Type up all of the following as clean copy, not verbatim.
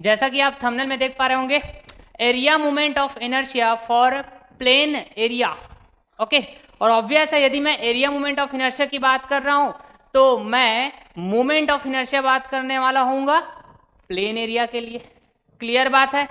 जैसा कि आप थंबनेल में देख पा रहे होंगे, area moment of inertia for plain area. Okay, और ऑब्वियस है यदि मैं एरिया मोमेंट ऑफ इनर्शिया की बात कर रहा हूं तो मैं मोमेंट ऑफ इनर्शिया बात करने वाला होऊंगा प्लेन एरिया के लिए। क्लियर बात है,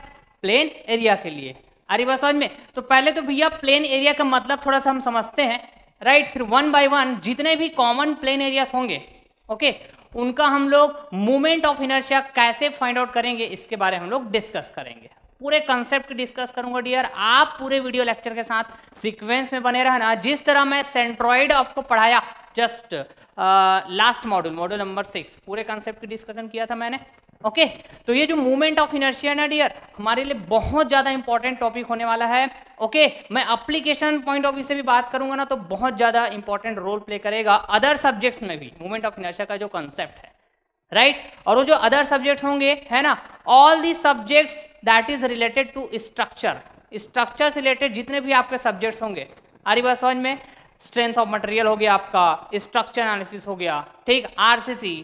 प्लेन एरिया के लिए। आ रही बात समझ में? तो पहले तो भैया प्लेन एरिया का मतलब थोड़ा सा हम समझते हैं, राइट। फिर वन बाय वन जितने भी कॉमन प्लेन एरियाज होंगे, ओके, उनका हम लोग मोमेंट ऑफ इनर्शिया कैसे फाइंड आउट करेंगे इसके बारे में हम लोग डिस्कस करेंगे। पूरे कंसेप्ट डिस्कस करूंगा डियर। आप पूरे वीडियो लेक्चर के साथ सीक्वेंस में बने रहना। जिस तरह मैं सेंट्रॉइड आपको पढ़ाया जस्ट लास्ट मॉड्यूल नंबर 6, पूरे कंसेप्ट की डिस्कशन किया था मैंने। ओके, तो ये जो मूवमेंट ऑफ इनर्शिया ना डियर हमारे लिए बहुत ज्यादा इंपॉर्टेंट टॉपिक होने वाला है। ओके, मैं एप्लीकेशन पॉइंट ऑफ व्यू से भी बात करूंगा ना तो बहुत ज्यादा इंपॉर्टेंट रोल प्ले करेगा अदर सब्जेक्ट्स में भी मूवमेंट ऑफ इनर्शिया का जो कंसेप्ट है, राइट। और वो जो अदर सब्जेक्ट होंगे है ना, all the subjects that is related to structure से रिलेटेड जितने भी आपके सब्जेक्ट्स होंगे, आ रही बात समझ में? स्ट्रेंथ ऑफ मटेरियल हो गया आपका, स्ट्रक्चर एनालिसिस हो गया, ठीक, आरसीसी,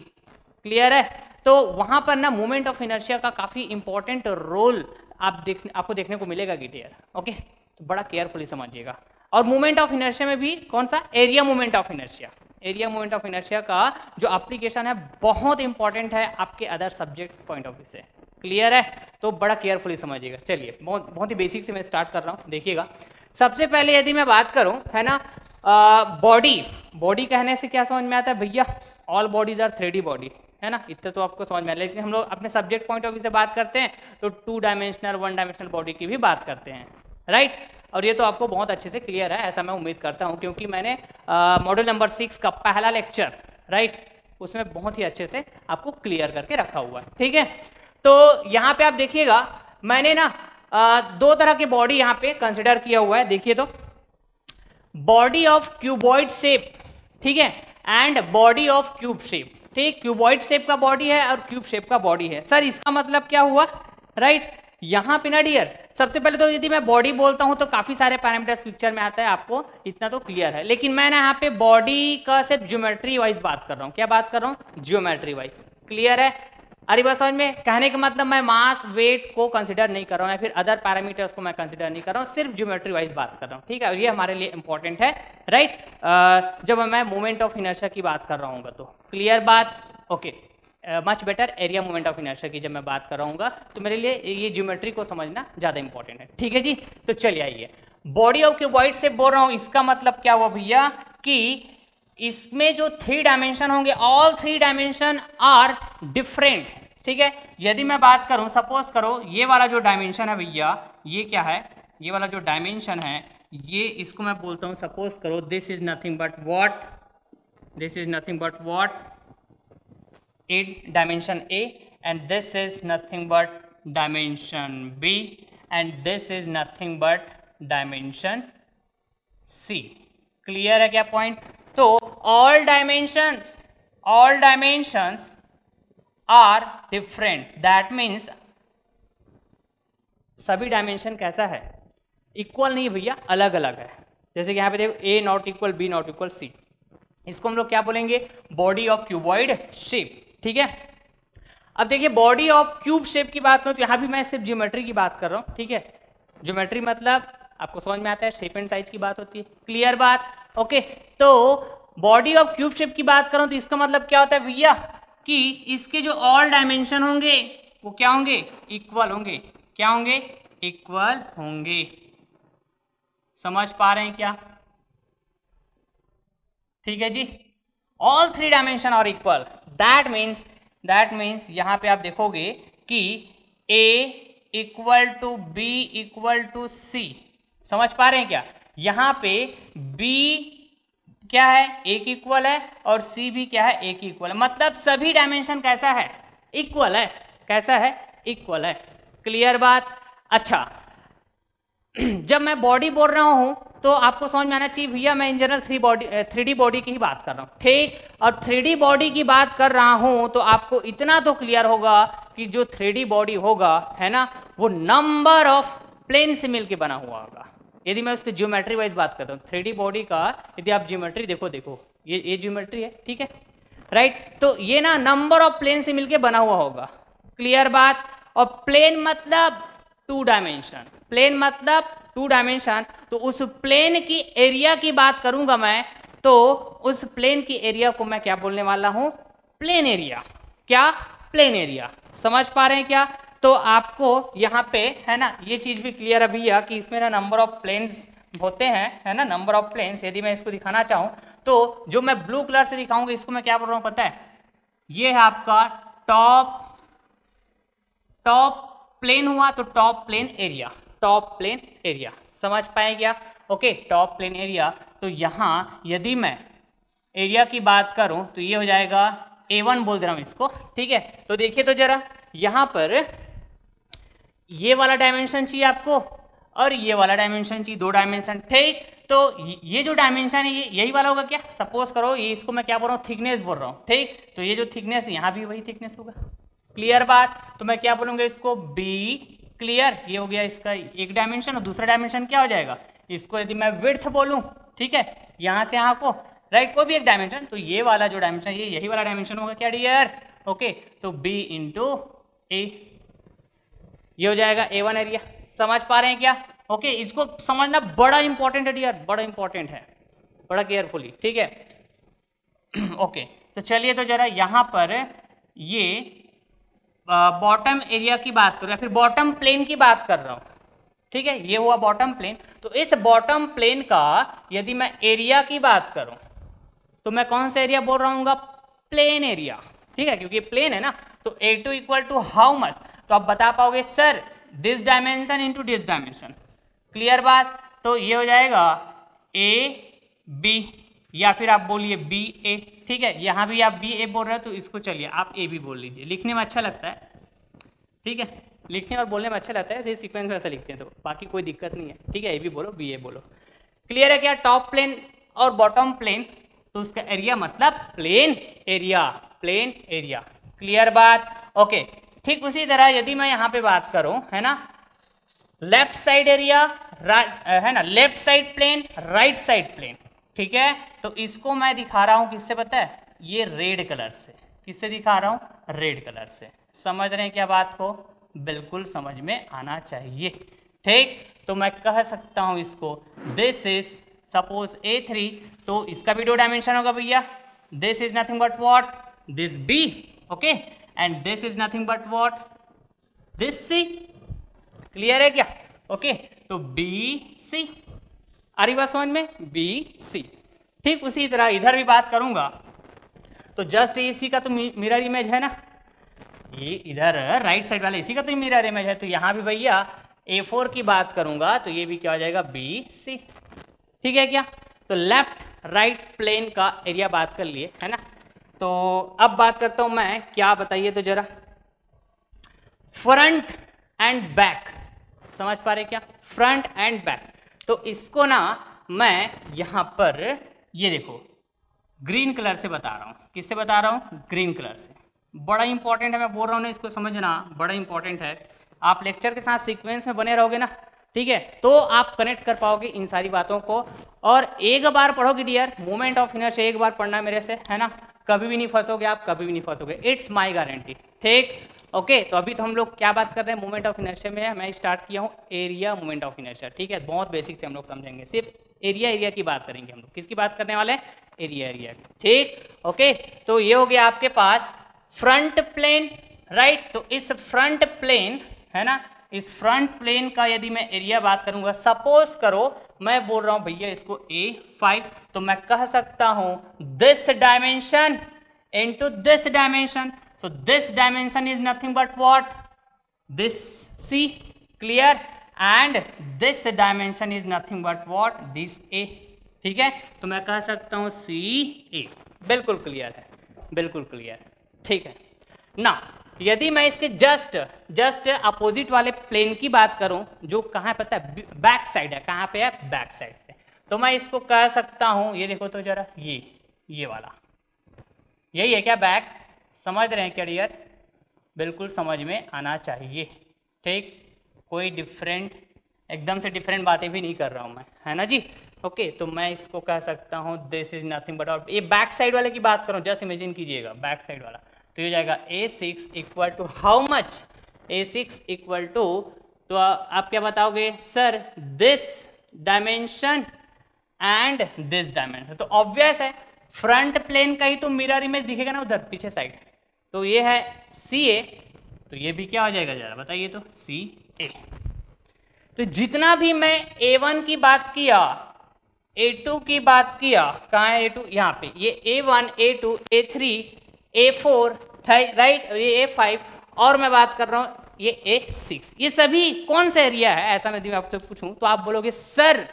क्लियर है। तो वहां पर ना मूवमेंट ऑफ इनर्शिया का काफी इंपॉर्टेंट रोल आपको देखने को मिलेगा डियर। ओके, तो बड़ा केयरफुली समझिएगा। और मूवमेंट ऑफ इनर्शिया में भी कौन सा? Area movement of inertia. Area movement of inertia का जो एप्लीकेशन है बहुत इंपॉर्टेंट है आपके other subject point of view से। क्लियर है? तो बड़ा केयरफुली समझिएगा। चलिए, बहुत ही बेसिक से मैं स्टार्ट कर रहा हूँ, देखिएगा। सबसे पहले यदि मैं बात करूँ है ना, बॉडी कहने से क्या समझ में आता है भैया? All bodies are 3D body, है ना, इतना तो आपको समझ में आया। लेकिन हम लोग अपने सब्जेक्ट पॉइंट ऑफ व्यू से बात करते हैं तो 2 डायमेंशनल 1 डायमेंशनल बॉडी की भी बात करते हैं, राइट। और ये तो आपको बहुत अच्छे से क्लियर है, ऐसा मैं उम्मीद करता हूँ, क्योंकि मैंने मॉड्यूल नंबर 6 का पहला लेक्चर, राइट, उसमें बहुत ही अच्छे से आपको क्लियर करके रखा हुआ है, ठीक है। तो यहाँ पे आप देखिएगा, मैंने ना 2 तरह के बॉडी यहाँ पे कंसिडर किया हुआ है। देखिए तो, बॉडी ऑफ क्यूबॉइड शेप, ठीक है, and body of cube shape. ठीक, क्यूबॉइड शेप का बॉडी है और क्यूब शेप का बॉडी है। सर इसका मतलब क्या हुआ, राइट। यहाँ पे ना डियर, सबसे पहले तो यदि मैं बॉडी बोलता हूं तो काफी सारे पैरामीटर्स पिक्चर में आता है, आपको इतना तो क्लियर है। लेकिन मैं ना यहाँ पे बॉडी का सिर्फ ज्योमेट्री वाइज बात कर रहा हूँ। क्या बात कर रहा हूँ? Geometry wise. क्लियर है? अरे बस समझ में? कहने का मतलब मैं मास वेट को कंसिडर नहीं कर रहा हूँ या फिर अदर पैरामीटर्स को मैं कंसिडर नहीं कर रहा हूँ, सिर्फ ज्योमेट्री वाइज बात कर रहा हूँ, ठीक है। और ये हमारे लिए इंपॉर्टेंट है, राइट, जब मैं मूवमेंट ऑफ इनर्शिया की बात कर रहा हूँ तो। क्लियर बात? Okay, much better. Area movement of inertia की जब मैं बात कर रहा हूँ तो मेरे लिए ये ज्योमेट्री को समझना ज़्यादा इंपॉर्टेंट है, ठीक है जी। तो चलिए आइए, बॉडी ऑफ क्यूबॉइड से बोल रहा हूँ, इसका मतलब क्या हुआ भैया कि इसमें जो 3 डायमेंशन होंगे, ऑल 3 डायमेंशन आर डिफरेंट, ठीक है। यदि मैं बात करूं, सपोज करो ये वाला जो डायमेंशन है भैया, ये क्या है? ये वाला जो डायमेंशन है, ये इसको मैं बोलता हूं, सपोज करो this is nothing but what, this is nothing but what A dimension A, and this is nothing but dimension B, and this is nothing but dimension C. Clear है क्या पॉइंट? तो all dimensions are different, that means सभी dimension कैसा है? Equal नहीं भैया, अलग अलग है। जैसे कि यहाँ पे देखो, A not equal B not equal C, इसको हम लोग क्या बोलेंगे? बॉडी ऑफ क्यूबॉइड शेप, ठीक है। अब देखिए, बॉडी ऑफ क्यूब शेप की बात करूं तो यहाँ भी मैं सिर्फ ज्योमेट्री की बात कर रहा हूँ, ठीक है। ज्योमेट्री मतलब आपको समझ में आता है, शेप एंड साइज की बात होती है। क्लियर बात? ओके, तो बॉडी ऑफ क्यूब शेप की बात करूं तो इसका मतलब क्या होता है भैया कि इसके जो ऑल डायमेंशन होंगे वो क्या होंगे? इक्वल होंगे। क्या होंगे? इक्वल होंगे। समझ पा रहे हैं क्या? ठीक है जी, all 3 dimension are equal, that means यहां पे आप देखोगे कि A equal to B equal to C। समझ पा रहे हैं क्या? यहां पे B क्या है? A की इक्वल है, और C भी क्या है? A की इक्वल है। मतलब सभी डायमेंशन कैसा है? इक्वल है। कैसा है? इक्वल है। क्लियर बात? अच्छा, जब मैं बॉडी बोल रहा हूं तो आपको समझ में आना चाहिए भैया मैं इन जनरल 3D बॉडी की ही बात कर रहा हूं, ठीक। और 3D बॉडी की बात कर रहा हूं तो आपको इतना तो क्लियर होगा कि जो 3D बॉडी होगा, है ना, वो नंबर ऑफ प्लेन से मिलकर बना हुआ होगा। यदि मैं उसकी ज्योमेट्री वाइज बात करता हूँ 3D बॉडी का, यदि आप ज्योमेट्री देखो ये ज्योमेट्री है, ठीक है, राइट। तो ये ना नंबर ऑफ प्लेन से मिलकर बना हुआ होगा। क्लियर बात? और प्लेन मतलब 2 डायमेंशन, प्लेन मतलब 2 डायमेंशन, तो उस प्लेन की एरिया की बात करूंगा मैं, तो उस प्लेन की एरिया को मैं क्या बोलने वाला हूं, प्लेन एरिया। क्या, प्लेन एरिया। समझ पा रहे हैं क्या? तो आपको यहाँ पे है ना ये चीज भी क्लियर है भैया कि इसमें ना नंबर ऑफ प्लेन्स होते हैं, है ना, नंबर ऑफ प्लेन्स। यदि मैं इसको दिखाना चाहूं तो जो मैं ब्लू कलर से दिखाऊंगा इसको मैं क्या बोल रहा हूं पता है, ये है आपका टॉप प्लेन हुआ, तो top plain area, top plain area. समझ पाए क्या? Okay, top plain area. तो यहां यदि मैं एरिया की बात करूं तो ये हो जाएगा A1 बोल दे रहा हूं इसको, ठीक है। तो देखिए तो जरा यहां पर ये वाला डायमेंशन चाहिए आपको और ये वाला डायमेंशन चाहिए, 2 डायमेंशन, ठीक। तो ये जो डायमेंशन है ये यही वाला होगा क्या? सपोज करो ये इसको मैं क्या बोल रहा हूँ, थिकनेस बोल रहा हूँ, ठीक। तो ये जो थिकनेस है यहाँ भी वही थिकनेस होगा। क्लियर बात? तो मैं क्या बोलूंगा इसको, बी। क्लियर? ये हो गया इसका एक डायमेंशन। और दूसरा डायमेंशन क्या हो जाएगा, इसको यदि मैं विड्थ बोलूं, ठीक है, यहां से यहां को, राइट, को भी एक डायमेंशन, तो ये वाला जो डायमेंशन ये यही वाला डायमेंशन होगा क्या डियर? ओके, तो बी इंटू ए, ये हो जाएगा A1 एरिया। समझ पा रहे हैं क्या? ओके, इसको समझना बड़ा इंपॉर्टेंट है डियर, बड़ा इंपॉर्टेंट है, बड़ा केयरफुली, ठीक है। ओके, तो चलिए तो जरा यहां पर ये बॉटम एरिया की बात करूं या फिर बॉटम प्लेन की बात कर रहा हूं, ठीक है, ये हुआ बॉटम प्लेन। तो इस बॉटम प्लेन का यदि मैं एरिया की बात करूं तो मैं कौन सा एरिया बोल रहा हूँ, प्लेन एरिया, ठीक है, क्योंकि प्लेन है ना। तो A2 equal to how much, तो आप बता पाओगे sir this dimension into this dimension. Clear बात? तो ये हो जाएगा AB या फिर आप बोलिए BA, ठीक है। यहाँ भी आप BA बोल रहे हो तो इसको चलिए आप AB बोल लीजिए, लिखने में अच्छा लगता है, ठीक है, लिखने और बोलने में अच्छा लगता है, सीक्वेंस में ऐसा लिखते हैं तो बाकी कोई दिक्कत नहीं है, ठीक है। AB बोलो, BA बोलो। क्लियर है क्या? टॉप प्लेन और बॉटम प्लेन, तो उसका एरिया मतलब plain area, plane area. Clear बात? ओके, ठीक उसी तरह यदि मैं यहाँ पे बात करूं, है ना, लेफ्ट साइड एरिया, है ना, left side plane, right side plane, ठीक है। तो इसको मैं दिखा रहा हूं किससे पता है, ये रेड कलर से। किससे दिखा रहा हूं? रेड कलर से। समझ रहे हैं क्या बात को? बिल्कुल समझ में आना चाहिए, ठीक। तो मैं कह सकता हूं इसको, दिस इज सपोज A3, तो इसका भी 2 डायमेंशन होगा भैया। This is nothing but what, this B, okay, and this is nothing but what, this C। Clear है क्या? ओके, तो BC आ रही बात समझ में, BC। ठीक उसी तरह इधर भी बात करूंगा तो जस्ट इसी का तो मिरर इमेज है ना, ये इधर राइट साइड वाला इसी का तो मिरर इमेज है। तो यहाँ भी भैया A4 की बात करूंगा तो ये भी क्या हो जाएगा, BC, ठीक है क्या। तो लेफ्ट राइट प्लेन का एरिया बात कर लिए, है ना। तो अब बात करता हूं मैं, क्या बताइए तो जरा, फ्रंट एंड बैक। समझ पा रहे क्या, फ्रंट एंड बैक। तो इसको ना मैं यहां पर ये देखो ग्रीन कलर से बता रहा हूं। किससे बता रहा हूं? ग्रीन कलर से। बड़ा इंपॉर्टेंट है, मैं बोल रहा हूं ना, इसको समझना बड़ा इंपॉर्टेंट है। आप लेक्चर के साथ सीक्वेंस में बने रहोगे ना, ठीक है, तो आप कनेक्ट कर पाओगे इन सारी बातों को। और एक बार पढ़ोगे डियर, मोमेंट ऑफ इनर्शिया एक बार पढ़ना मेरे से, है ना, कभी भी नहीं फंसोगे आप, कभी भी नहीं फंसोगे, इट्स माय गारंटी, ठीक। ओके, तो अभी तो हम लोग क्या बात कर रहे हैं, मोमेंट ऑफ इनर्शिया में है। मैं स्टार्ट किया हूँ एरिया मोमेंट ऑफ इनर्शिया, ठीक है, बहुत बेसिक से हम लोग समझेंगे, सिर्फ एरिया की बात करेंगे हम लोग। किसकी बात करने वाले हैं? एरिया की, ठीक। ओके, तो ये हो गया आपके पास फ्रंट प्लेन, राइट। तो इस फ्रंट प्लेन, है ना, इस फ्रंट प्लेन का यदि मैं एरिया बात करूंगा, सपोज करो मैं बोल रहा हूं भैया इसको A5, तो मैं कह सकता हूं this dimension into this dimension. So this dimension is nothing but what, this C, clear, and this dimension is nothing but what, this A, ठीक है। तो मैं कह सकता हूं CA। बिल्कुल क्लियर है, बिल्कुल क्लियर, ठीक है ना। यदि मैं इसके जस्ट अपोजिट वाले प्लेन की बात करूं, जो कहाँ है पता है, बैक साइड है। कहाँ पे है? बैक साइड पे। तो मैं इसको कह सकता हूं, ये देखो तो जरा, ये वाला, यही है क्या बैक? समझ रहे हैं क्या डियर? बिल्कुल समझ में आना चाहिए, ठीक। कोई डिफरेंट, एकदम से डिफरेंट बातें भी नहीं कर रहा हूं मैं, है ना जी। ओके, तो मैं इसको कह सकता हूं दिस इज नथिंग बट, और ये बैक साइड वाले की बात करूं, जस्ट इमेजिन कीजिएगा बैक साइड वाला, तो ये जाएगा A6 equal to how much, A6 equal to, तो आप क्या बताओगे sir, this dimension and this dimension. तो ऑब्वियस है फ्रंट प्लेन का ही तो मिरर इमेज दिखेगा ना उधर पीछे साइड, तो ये है CA, तो ये भी क्या हो जाएगा जरा बताइए, तो CA। तो जितना भी मैं A1 की बात किया, A2 की बात किया, कहाँ है A2, यहाँ पे, ये A1 A2 A3 A4 right, ये A5, और मैं बात कर रहा हूँ ये A6, ये सभी कौन सा एरिया है, ऐसा मैं आपसे पूछूं तो आप बोलोगे सर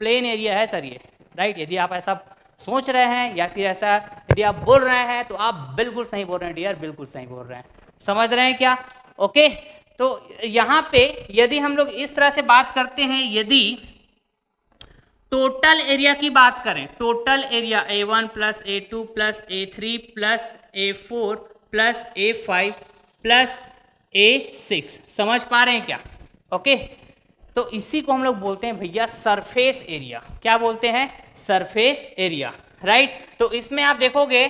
प्लेन एरिया है सर ये, राइट। यदि आप ऐसा सोच रहे हैं या फिर ऐसा यदि आप बोल रहे हैं तो आप बिल्कुल सही बोल रहे हैं डियर, बिल्कुल सही बोल रहे हैं, समझ रहे हैं क्या, ओके। तो यहाँ पे यदि हम लोग इस तरह से बात करते हैं, यदि टोटल एरिया की बात करें, total area A1 plus A2 plus A3 plus A4 plus A5 plus A6, समझ पा रहे हैं क्या, ओके। तो इसी को हम लोग बोलते हैं भैया सरफेस एरिया, क्या बोलते हैं, सरफेस एरिया, राइट। तो इसमें आप देखोगे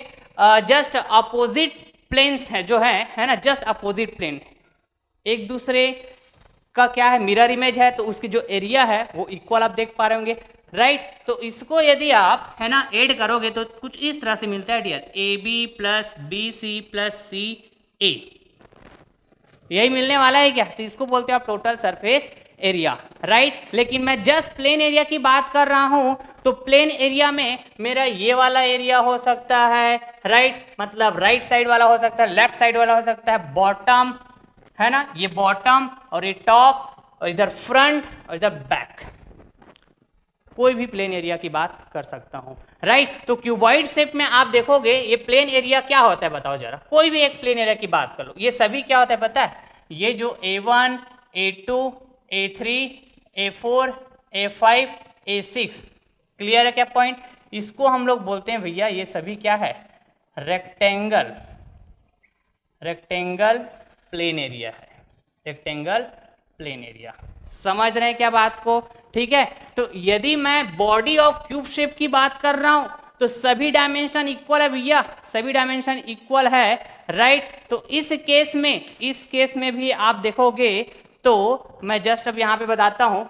जस्ट अपोजिट प्लेन्स है जो है ना, जस्ट अपोजिट प्लेन एक दूसरे का क्या है, मिरर इमेज है, तो उसकी जो एरिया है वो इक्वल आप देख पा रहे होंगे, राइट। तो इसको यदि आप है ना ऐड करोगे तो कुछ इस तरह से मिलता है dear, AB plus BC plus CA, यही मिलने वाला है क्या, तो इसको बोलते हैं आप टोटल सरफेस एरिया, राइट। लेकिन मैं जस्ट प्लेन एरिया की बात कर रहा हूं, तो प्लेन एरिया में मेरा ये वाला एरिया हो सकता है, राइट, मतलब राइट साइड वाला हो सकता है, लेफ्ट साइड वाला हो सकता है, बॉटम है ना, ये बॉटम और ये टॉप और इधर फ्रंट और इधर बैक, कोई भी प्लेन एरिया की बात कर सकता हूं, राइट। तो क्यूबॉइड शेप में आप देखोगे ये प्लेन एरिया क्या होता है बताओ जरा, कोई भी एक प्लेन एरिया की बात कर लो, ये सभी क्या होता है पता है, ये जो A1 A2 A3 A4 A5 A6, clear है क्या पॉइंट, इसको हम लोग बोलते हैं भैया ये सभी क्या है, रेक्टेंगल, रेक्टेंगल प्लेन एरिया है, रेक्टेंगल प्लेन एरिया, समझ रहे हैं क्या बात को, ठीक है। तो यदि मैं बॉडी ऑफ क्यूब शेप की बात कर रहा हूं तो सभी डायमेंशन इक्वल है भैया, सभी डायमेंशन इक्वल है, राइट। तो इस केस में भी आप देखोगे तो मैं जस्ट अब यहां पे बताता हूं,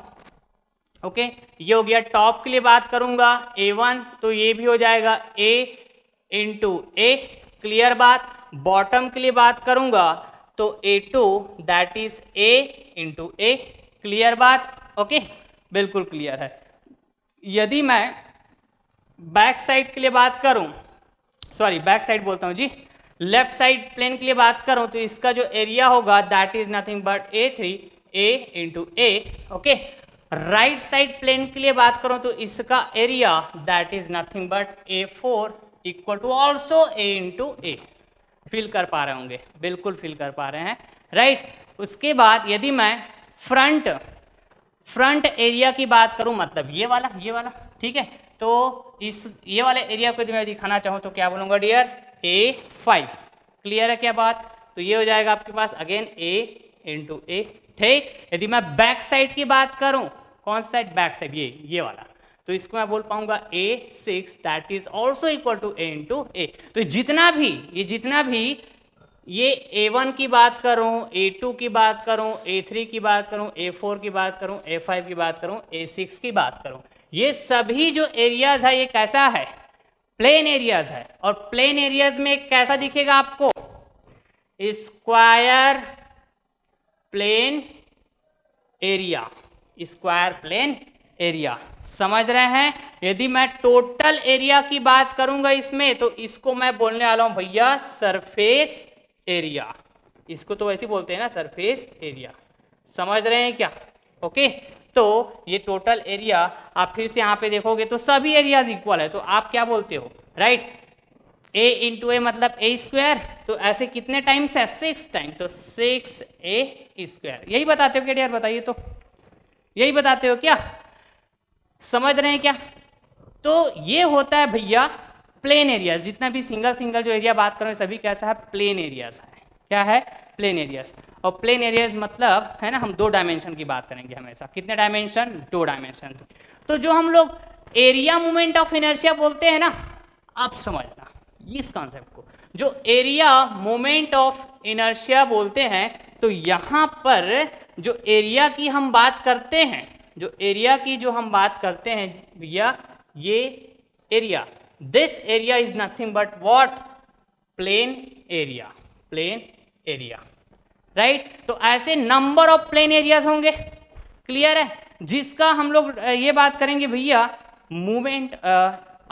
ओके। ये हो गया टॉप के लिए बात करूंगा A1, तो ये भी हो जाएगा A इंटू A, क्लियर बात। बॉटम के लिए बात करूंगा तो A2 that is A into A, clear बात, ओके, बिल्कुल क्लियर है। यदि मैं बैक साइड के लिए बात करूं, सॉरी बैक साइड बोलता हूं जी, लेफ्ट साइड प्लेन के लिए बात करूं तो इसका जो एरिया होगा that is nothing but A3 A into A, okay. Right side plane के लिए बात करूं तो इसका area that is nothing but A4 equal to also A into A, feel कर पा रहे होंगे, बिल्कुल फील कर पा रहे हैं, राइट। उसके बाद यदि मैं फ्रंट एरिया की बात करूं, मतलब ये वाला, ठीक है, तो इस ये वाले एरिया को यदि मैं दिखाना चाहूं तो क्या बोलूंगा डियर, A5, क्लियर है क्या बात। तो ये हो जाएगा आपके पास अगेन A इंटू A, ठीक। यदि मैं बैक साइड की बात करूं, कौन सा साइड, बैक साइड, ये वाला, तो इसको मैं बोल पाऊंगा A6 that is also equal to A into A। तो जितना भी ये A1 की बात करूं, A2 की बात करूं, A3 की बात करूं, A4 की बात करूं, A5 की बात करूं, A6 की बात करूं, ये सभी जो एरियाज है ये कैसा है, प्लेन एरियाज है। और प्लेन एरियाज में कैसा दिखेगा आपको, square plain area, square plain area, समझ रहे हैं। यदि मैं टोटल एरिया की बात करूंगा इसमें तो इसको मैं बोलने वाला हूं भैया सरफेस एरिया, इसको तो वैसे बोलते हैं ना सरफेस एरिया, समझ रहे हैं क्या, ओके। तो ये टोटल एरिया आप फिर से यहाँ पे देखोगे तो सभी एरियाज इक्वल है, तो आप क्या बोलते हो, राइट, A इंटू A मतलब A स्क्वायर, तो ऐसे कितने टाइम्स है, 6 टाइम, तो 6A स्क्वायर, यही बताते हो क्या डियर, बताइए तो, यही बताते हो क्या, समझ रहे हैं क्या। तो ये होता है भैया प्लेन एरियाज, जितना भी सिंगल जो एरिया बात करें सभी कैसा है, प्लेन एरियाज है, क्या है, प्लेन एरियाज। और प्लेन एरियाज मतलब है ना, हम 2 डायमेंशन की बात करेंगे हमेशा, कितने डायमेंशन, 2 डायमेंशन। तो जो हम लोग एरिया मोमेंट ऑफ इनर्शिया बोलते हैं ना, आप समझना इस कॉन्सेप्ट को, जो एरिया मोमेंट ऑफ इनर्शिया बोलते हैं तो यहाँ पर जो एरिया की हम बात करते हैं, जो एरिया की जो हम बात करते हैं भैया, ये area, this area is nothing but what, plain area, plain area, right. तो ऐसे नंबर ऑफ प्लेन एरियाज होंगे, क्लियर है, जिसका हम लोग ये बात करेंगे भैया movement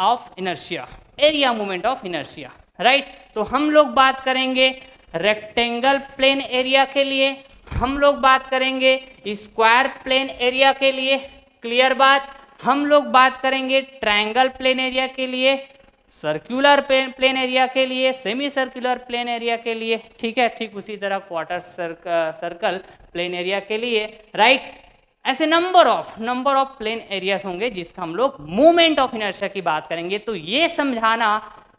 of inertia, area movement of inertia, right. तो हम लोग बात करेंगे रेक्टेंगल प्लेन एरिया के लिए, हम लोग बात करेंगे स्क्वायर प्लेन एरिया के लिए, क्लियर बात, हम लोग बात करेंगे ट्रायंगल प्लेन एरिया के लिए, सर्कुलर प्लेन एरिया के लिए, सेमी सर्कुलर प्लेन एरिया के लिए, ठीक है, ठीक उसी तरह क्वार्टर सर्कल प्लेन एरिया के लिए, राइट। ऐसे नंबर ऑफ प्लेन एरियाज होंगे जिसका हम लोग मूवमेंट ऑफ इनर्शिया की बात करेंगे। तो ये समझाना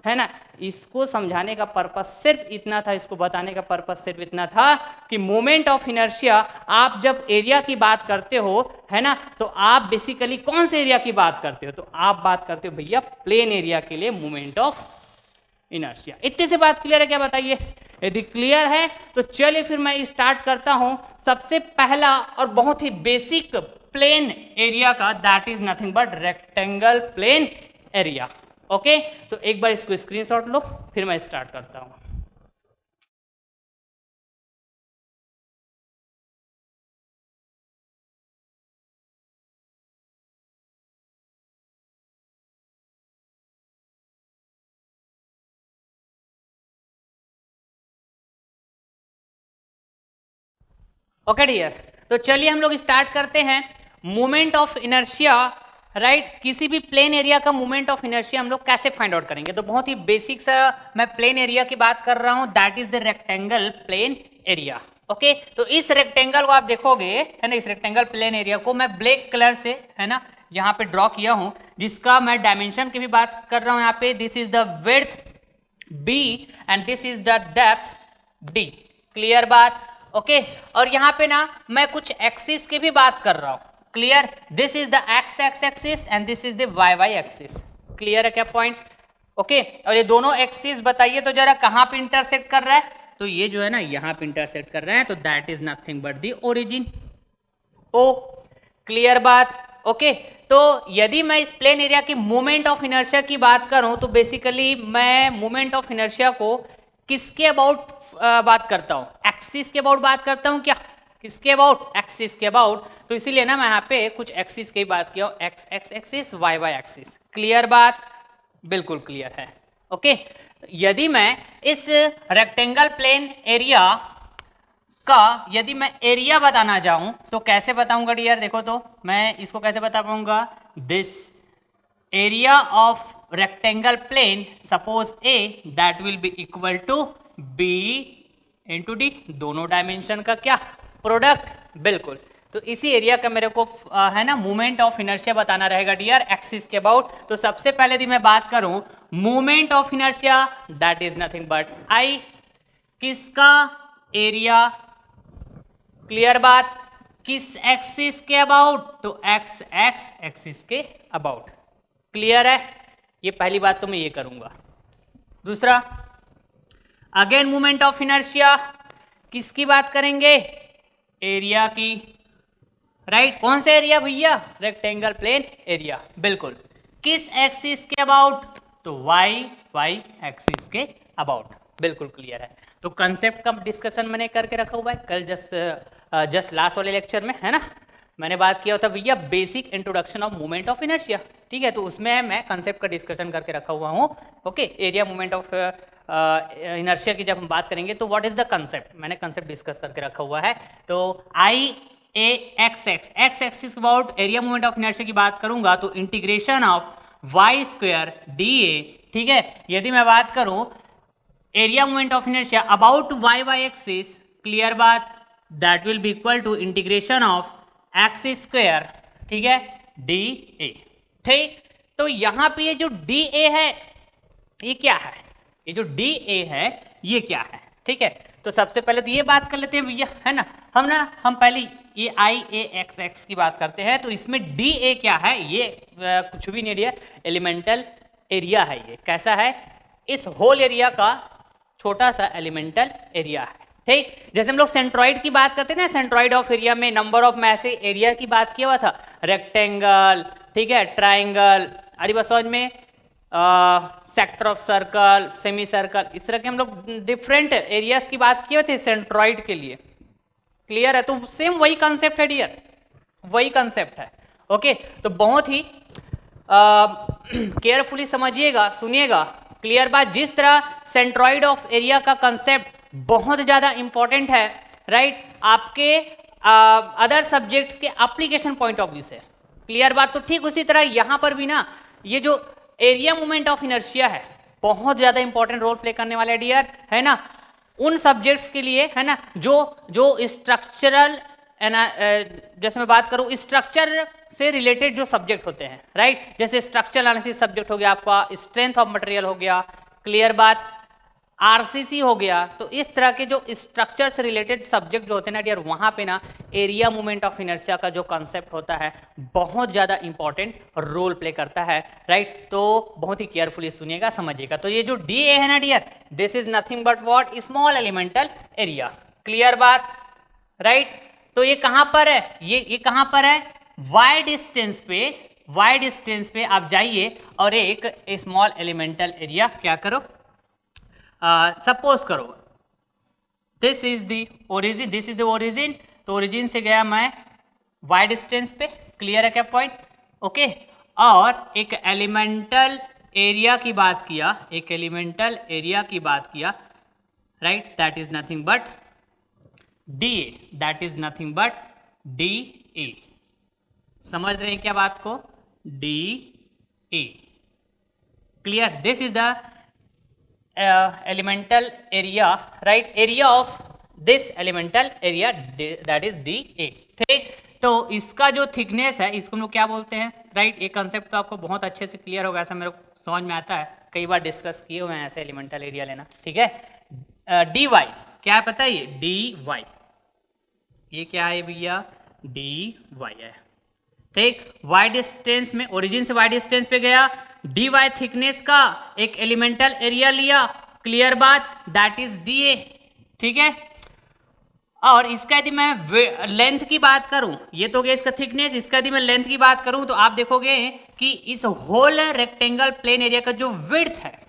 है ना, इसको समझाने का पर्पस सिर्फ इतना था, इसको बताने का पर्पस सिर्फ इतना था कि मोमेंट ऑफ इनर्शिया आप जब एरिया की बात करते हो, है ना, तो आप बेसिकली कौन से एरिया की बात करते हो, तो आप बात करते हो भैया प्लेन एरिया के लिए मोमेंट ऑफ इनर्शिया। इतने से बात क्लियर है क्या, बताइए। यदि क्लियर है तो चलिए फिर मैं स्टार्ट करता हूं सबसे पहला और बहुत ही बेसिक प्लेन एरिया का, that is nothing but rectangle plane area. Okay, तो एक बार इसको स्क्रीनशॉट लो, फिर मैं स्टार्ट करता हूं। ओके डियर, तो चलिए हम लोग स्टार्ट करते हैं मोमेंट ऑफ इनर्शिया, राइट। किसी भी प्लेन एरिया का मोमेंट ऑफ इनर्शिया हम लोग कैसे फाइंड आउट करेंगे, तो बहुत ही बेसिक सा मैं प्लेन एरिया की बात कर रहा हूं, that is the rectangle plane area. Okay, तो इस रेक्टेंगल को आप देखोगे, है ना, इस रेक्टेंगल प्लेन एरिया को मैं ब्लैक कलर से, है ना, यहाँ पे ड्रॉ किया हूं, जिसका मैं डायमेंशन की भी बात कर रहा हूं यहाँ पे, this is the width b and this is the depth d, clear बात। ओके, और यहाँ पे ना मैं कुछ एक्सिस की भी बात कर रहा हूँ, clear, this is the X axis and this is the Y axis, clear है क्या पॉइंट। ओके, और ये दोनों एक्सिस बताइए तो जरा कहाँ पे इंटरसेक्ट कर रहा है, तो ये जो है ना यहाँ पे इंटरसेक्ट कर रहे हैं, तो that is nothing but the origin O, clear बात। ओके, तो यदि मैं इस प्लेन एरिया की मोमेंट ऑफ इनर्शिया की बात करूं तो बेसिकली मैं मोमेंट ऑफ इनर्शिया को किसके अबाउट बात करता हूं, एक्सिस के अबाउट बात करता हूं क्या, किसके अबाउट, एक्सिस के अबाउट। तो इसीलिए ना मैं यहाँ पे कुछ एक्सिस की बात किया हूं, X X axis, Y Y axis, clear बात, बिल्कुल क्लियर है। ओके, यदि मैं इस रेक्टेंगल प्लेन एरिया का यदि मैं एरिया बताना चाहूं तो कैसे बताऊंगा डियर, देखो तो मैं इसको कैसे बता पाऊंगा, this area of rectangle plane suppose A that will be equal to B into D, दोनों डायमेंशन का क्या प्रोडक्ट, बिल्कुल। तो इसी एरिया का मेरे को है ना मोमेंट ऑफ इनर्शिया बताना रहेगा डियर, एक्सिस के अबाउट। तो सबसे पहले यदि मैं बात करूं moment of inertia, that is nothing but I, किसका एरिया, क्लियर बात, किस एक्सिस के अबाउट, तो एक्स एक्स एक्सिस के अबाउट, क्लियर है। ये पहली बात तो मैं ये करूंगा। दूसरा, अगेन मोमेंट ऑफ इनर्शिया किसकी बात करेंगे, एरिया की, राइट। कौन सा एरिया भैया, रेक्टेंगल प्लेन एरिया, बिल्कुल। किस एक्सिस के अबाउट, तो वाई वाई एक्सिस के अबाउट, बिल्कुल क्लियर है। तो कंसेप्ट का डिस्कशन मैंने करके रखा हुआ है कल जस्ट लास्ट वाले लेक्चर में, है ना, मैंने बात किया था भैया basic introduction of moment of inertia, ठीक है। तो उसमें मैं कंसेप्ट का डिस्कशन करके रखा हुआ हूँ। Okay, area moment of inertia की जब हम बात करेंगे तो व्हाट इज द कंसेप्ट, मैंने कंसेप्ट डिस्कस करके रखा हुआ है। तो I A X X X axis about area moment of inertia की बात करूंगा तो integration of Y square D A, ठीक है। यदि मैं बात करूं area moment of inertia about Y Y axis, clear बात, that will be equal to integration of x square, ठीक है, डी ए, ठीक। तो यहां पे ये जो डी ए है ये क्या है, ये जो डी ए है ये क्या है, ठीक है। तो सबसे पहले तो ये बात कर लेते हैं भैया, है ना, हम पहले ये आई ए एक्स एक्स की बात करते हैं। तो इसमें डी ए क्या है, ये कुछ भी नहीं है, एलिमेंटल एरिया है। ये कैसा है, इस होल एरिया का छोटा सा एलिमेंटल एरिया है, ठीक, जैसे हम लोग सेंट्रॉइड की बात करते हैं ना, सेंट्रॉइड ऑफ एरिया में नंबर ऑफ मैं ऐसे एरिया की बात किया हुआ था, रेक्टेंगल, ठीक है, ट्राइंगल, अरे बस समझ में, sector of circle, semi circle, इस तरह के हम लोग डिफरेंट एरियाज की बात किए थे सेंट्रॉइड के लिए। क्लियर है? तो सेम वही कंसेप्ट है डियर, वही कंसेप्ट है। ओके, तो बहुत ही केयरफुली समझिएगा, सुनिएगा। क्लियर बात? जिस तरह सेंट्रॉइड ऑफ एरिया का कंसेप्ट बहुत ज्यादा इंपॉर्टेंट है, राइट, आपके अदर सब्जेक्ट्स के एप्लीकेशन पॉइंट ऑफ व्यू से। क्लियर बात? तो ठीक उसी तरह यहां पर भी ना ये जो एरिया मोमेंट ऑफ इनर्शिया है बहुत ज्यादा इंपॉर्टेंट रोल प्ले करने वाला है डियर, है ना, उन सब्जेक्ट्स के लिए, है ना, जो स्ट्रक्चरल, जैसे मैं बात करूं स्ट्रक्चर से रिलेटेड जो सब्जेक्ट होते हैं, राइट, जैसे स्ट्रक्चरल एनालिसिस सब्जेक्ट हो गया आपका, स्ट्रेंथ ऑफ मटेरियल हो गया, क्लियर बात, आरसीसी हो गया। तो इस तरह के जो स्ट्रक्चर से रिलेटेड सब्जेक्ट जो होते हैं ना डियर, वहां पे ना एरिया मूवमेंट ऑफ इनर्शिया का जो कंसेप्ट होता है बहुत ज्यादा इंपॉर्टेंट रोल प्ले करता है, राइट। तो बहुत ही केयरफुली सुनिएगा, समझिएगा। तो ये जो डी ए है ना dear, this is nothing but what, small elemental area. Clear बात, राइट। तो ये कहां पर है, ये कहां पर है, वाई डिस्टेंस पे आप जाइए और एक स्मॉल एलिमेंटल एरिया क्या करो, सपोज करो दिस इज द ओरिजिन, तो ओरिजिन से गया मैं वाई डिस्टेंस पे। क्लियर है क्या पॉइंट? ओके, और एक एलिमेंटल एरिया की बात किया, right, that is nothing but D A, समझ रहे हैं क्या बात को, D A. Clear? This is the elemental area, right, area of this elemental area, that is DA। ठीक, तो इसका जो थिकनेस है इसको हम लोग क्या बोलते हैं, राइट। ये कंसेप्ट तो आपको बहुत अच्छे से क्लियर होगा, ऐसा मेरे को समझ में आता है, कई बार डिस्कस किए हुए हैं ऐसे एलिमेंटल एरिया लेना। ठीक है, डी वाई क्या है पता है, ये डी वाई, ये क्या है भैया, डी वाई है। ठीक, वाई डिस्टेंस में, ओरिजिन से वाई डिस्टेंस पे गया, डी वाई थिकनेस का एक एलिमेंटल एरिया लिया। क्लियर बात, दैट इज डी ए। ठीक है, और इसका यदि मैं लेंथ की बात करूं, ये तो गया इसका थिकनेस, इसका यदि मैं लेंथ की बात करूं तो आप देखोगे कि इस होल रेक्टेंगल प्लेन एरिया का जो विड्थ है,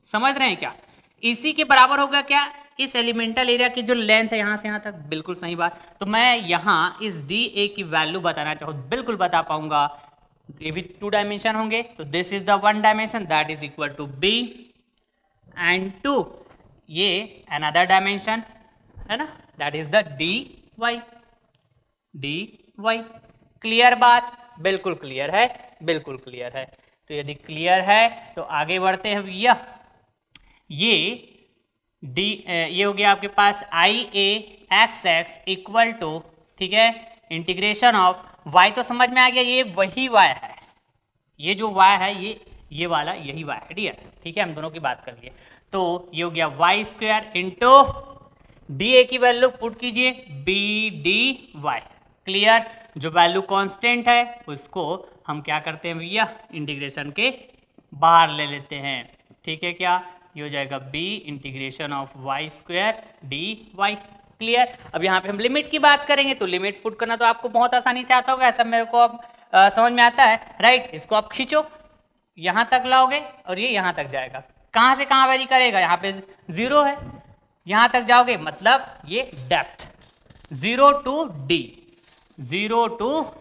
समझ रहे हैं क्या, इसी के बराबर होगा क्या, इस एलिमेंटल एरिया की जो लेंथ है यहां से यहां तक। बिल्कुल सही बात। तो मैं यहां इस डी ए की वैल्यू बताना चाहूँ, बिल्कुल बता पाऊंगा। ये भी 2 डायमेंशन होंगे, तो this is the 1 dimension, that is equal to B, and 2 ये अनदर डायमेंशन है ना, that is the D Y. Clear बात? बिल्कुल क्लियर है, बिल्कुल क्लियर है। तो यदि क्लियर है तो आगे बढ़ते हैं भैया। ये हो गया आपके पास आई A X X equal to, ठीक है, इंटीग्रेशन ऑफ y, तो समझ में आ गया, ये वही y है, ये जो y है ये वाला यही y है डियर। ठीक है, हम दोनों की बात कर लिए। तो ये हो गया Y square into D A की वैल्यू पुट कीजिए बी डी वाई। क्लियर? जो वैल्यू कांस्टेंट है उसको हम क्या करते हैं भैया, इंटीग्रेशन के बाहर ले लेते हैं। ठीक है, क्या ये हो जाएगा b integration of Y square D Y. Clear? अब यहाँ पे हम लिमिट की बात करेंगे, तो लिमिट पुट करना तो आपको बहुत आसानी से आता होगा, ऐसा मेरे को अब समझ में आता है, राइट। इसको आप खींचो, यहाँ तक लाओगे और ये यहाँ तक जाएगा। कहाँ से कहाँ वेरी करेगा, यहाँ पे 0 है, यहाँ तक जाओगे मतलब ये डेप्थ 0 टू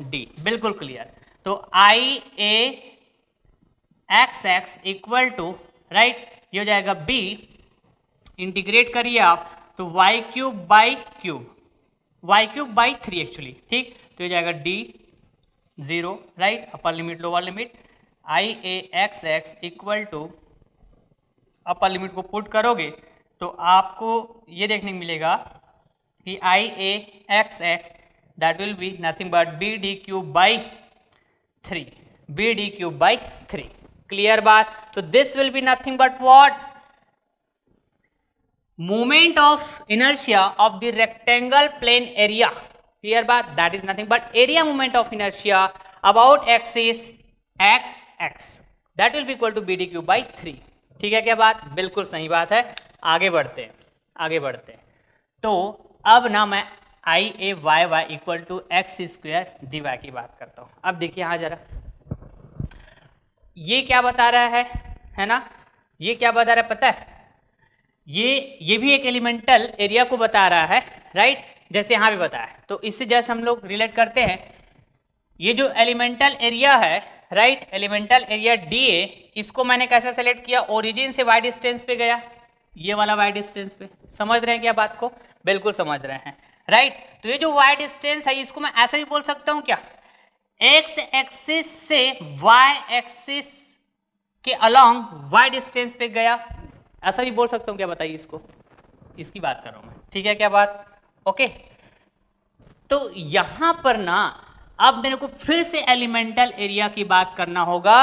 डी। बिल्कुल क्लियर। तो I A X X equal to, right, ये हो जाएगा b, इंटीग्रेट करिए आप तो वाई क्यूब बाई 3 एक्चुअली। ठीक, तो ये जाएगा d 0, right, upper limit lower limit, I A X X equal to, upper limit को पुट करोगे तो आपको ये देखने को मिलेगा कि I A X X that will be nothing but B D cube by 3। Clear बात? तो this will be nothing but what, movement of inertia of the rectangle plane area. Clear बात? That is nothing but area movement of inertia about axis x X, that will be equal to B D cube by 3। ठीक है क्या बात? बिल्कुल सही बात है। आगे बढ़ते हैं। तो अब ना मैं I A Y Y equal to X square D Y की बात करता हूँ। अब देखिए यहाँ जरा, ये क्या बता रहा है ना, ये क्या बता रहा है पता है, ये भी एक एलिमेंटल एरिया को बता रहा है, राइट, जैसे यहाँ भी बताया। तो इससे जस्ट हम लोग रिलेट करते हैं, ये जो एलिमेंटल एरिया है, राइट, एलिमेंटल एरिया डी ए, इसको मैंने कैसे सेलेक्ट किया, ओरिजिन से वाई डिस्टेंस पे गया, ये वाला वाई डिस्टेंस पे। समझ रहे हैं क्या बात को? बिल्कुल समझ रहे हैं, राइट। तो ये जो वाई डिस्टेंस है इसको मैं ऐसा भी बोल सकता हूँ क्या, एक्स एक्सिस से वाई एक्सिस के अलोंग वाई डिस्टेंस पे गया, ऐसा भी बोल सकता हूँ क्या, बताइए इसको, इसकी बात कर रहा हूँ मैं, ठीक है क्या बात, ओके। तो यहां पर ना अब मेरे को फिर से एलिमेंटल एरिया की बात करना होगा,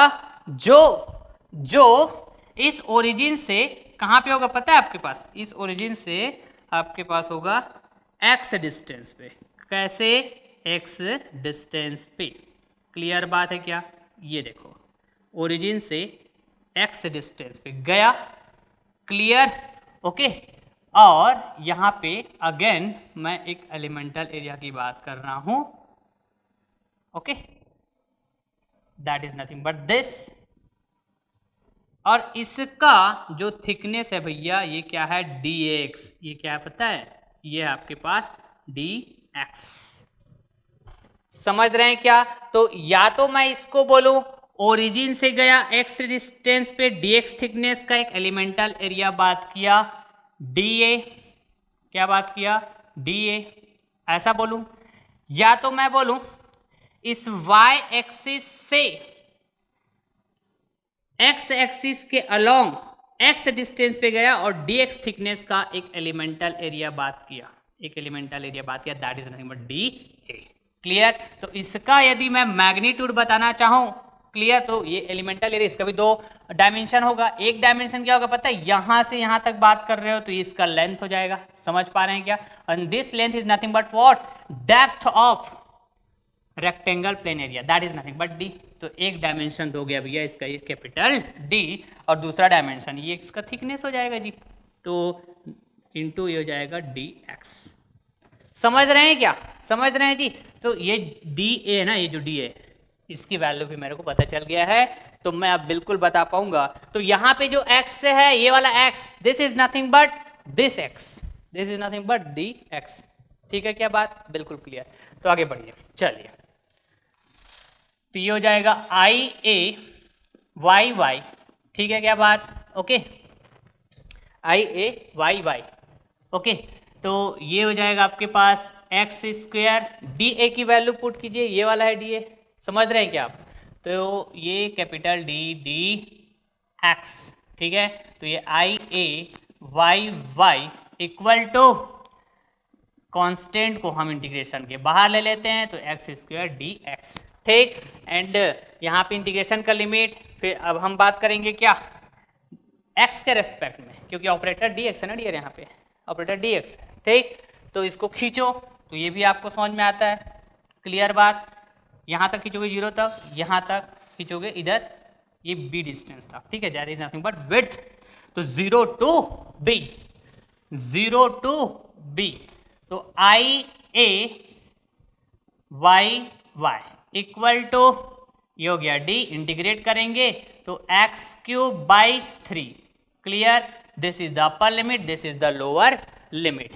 जो इस ओरिजिन से कहां पे होगा पता है आपके पास, इस ओरिजिन से आपके पास होगा एक्स डिस्टेंस पे। कैसे? एक्स डिस्टेंस पे। क्लियर बात है क्या? ये देखो, ओरिजिन से एक्स डिस्टेंस पे गया, क्लियर, ओके। और यहां पे अगेन मैं एक एलिमेंटल एरिया की बात कर रहा हूं, okay, that is nothing but this, और इसका जो थिकनेस है भैया ये क्या है, dx, ये क्या है पता है, ये है आपके पास dx। समझ रहे हैं क्या? तो या तो मैं इसको बोलूं ओरिजिन से गया x डिस्टेंस पे dx थिकनेस का एक एलिमेंटल एरिया बात किया, dA, क्या बात किया, dA, ऐसा बोलूं, या तो मैं बोलूं इस y एक्सिस से x एक्सिस के अलोंग x डिस्टेंस पे गया और dx थिकनेस का एक एलिमेंटल एरिया बात किया, एक एलिमेंटल एरिया बात किया, that is nothing but dA। Clear? तो इसका यदि मैं मैग्नीट्यूड बताना चाहूं, क्लियर, तो ये एलिमेंटल एरिया, इसका भी दो डायमेंशन होगा। एक डायमेंशन क्या होगा पता है, यहां से यहां तक बात कर रहे हो तो इसका लेंथ हो जाएगा, समझ पा रहे हैं क्या, and this length is nothing but what, depth of rectangle plane area, that is nothing but D. तो एक डायमेंशन हो गया भैया इसका, ये कैपिटल डी, और दूसरा डायमेंशन ये इसका थिकनेस हो जाएगा जी, तो इंटू ये हो जाएगा डी एक्स। समझ रहे हैं क्या? समझ रहे हैं जी? तो ये डी ए है ना, ये जो डी ए, इसकी वैल्यू भी मेरे को पता चल गया है, तो मैं अब बिल्कुल बता पाऊंगा। तो यहां पे जो x से है, ये वाला x, this is nothing but this x, this is nothing but D X. ठीक है क्या बात? बिल्कुल क्लियर। तो आगे बढ़िए, चलिए, तो ये हो जाएगा आई ए वाई वाई, ठीक है क्या बात, okay, I A Y Y, okay. तो ये हो जाएगा आपके पास एक्स स्क्वायर, डी ए की वैल्यू पुट कीजिए, ये वाला है डी ए, समझ रहे हैं क्या आप? तो ये कैपिटल डी डी एक्स, ठीक है। तो ये I A Y Y equal to constant को हम इंटीग्रेशन के बाहर ले लेते हैं, तो एक्स स्क्वायर डी एक्स, ठीक। एंड यहाँ पे इंटीग्रेशन का लिमिट, फिर अब हम बात करेंगे क्या, एक्स के रेस्पेक्ट में, क्योंकि ऑपरेटर डी एक्स है ना डियर, यहाँ पे ऑपरेटर डी एक्स है, ठीक। तो इसको खींचो तो ये भी आपको समझ में आता है, क्लियर बात। यहाँ तक खींचोगे 0 तक, यहाँ तक खींचोगे इधर ये बी डिस्टेंस था, ठीक है, that is nothing but width. तो 0 टू बी, 0 टू बी, तो I A Y Y equal to ये हो गया डी, इंटीग्रेट करेंगे तो X cube by 3, clear. This is the upper limit, this is the lower limit.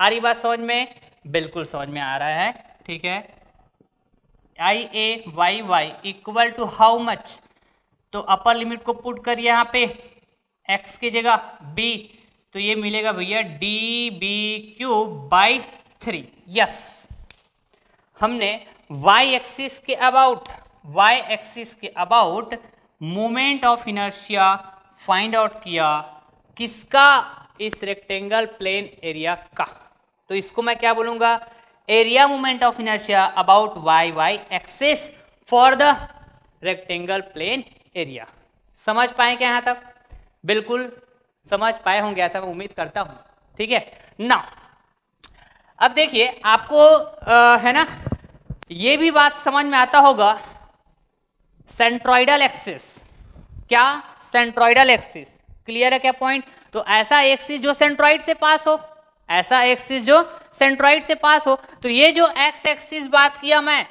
आ रही बात समझ में? बिल्कुल समझ में आ रहा है, ठीक है। I A Y Y equal to how much, तो अपर लिमिट को पुट करिए यहाँ पे x की जगह b, तो ये मिलेगा भैया D B cube by 3। Yes, हमने y एक्सिस के about moment of inertia find out किया, किसका? इस रेक्टेंगल प्लेन एरिया का। तो इसको मैं क्या बोलूंगा, area moment of inertia about y axis for the rectangle plane area. समझ पाए क्या यहाँ तक? बिल्कुल समझ पाए होंगे, ऐसा मैं उम्मीद करता हूं, ठीक है ना। अब देखिए आपको है ना, ये भी बात समझ में आता होगा, सेंट्रोइडल एक्सिस, क्या? सेंट्रोइडल एक्सिस, क्लियर है क्या पॉइंट? तो ऐसा एक्सिस जो सेंट्रोइड से पास हो, ऐसा एक्सिस जो सेंट्रॉइड से पास हो। तो ये जो एक्स एक्सिस बात किया मैं,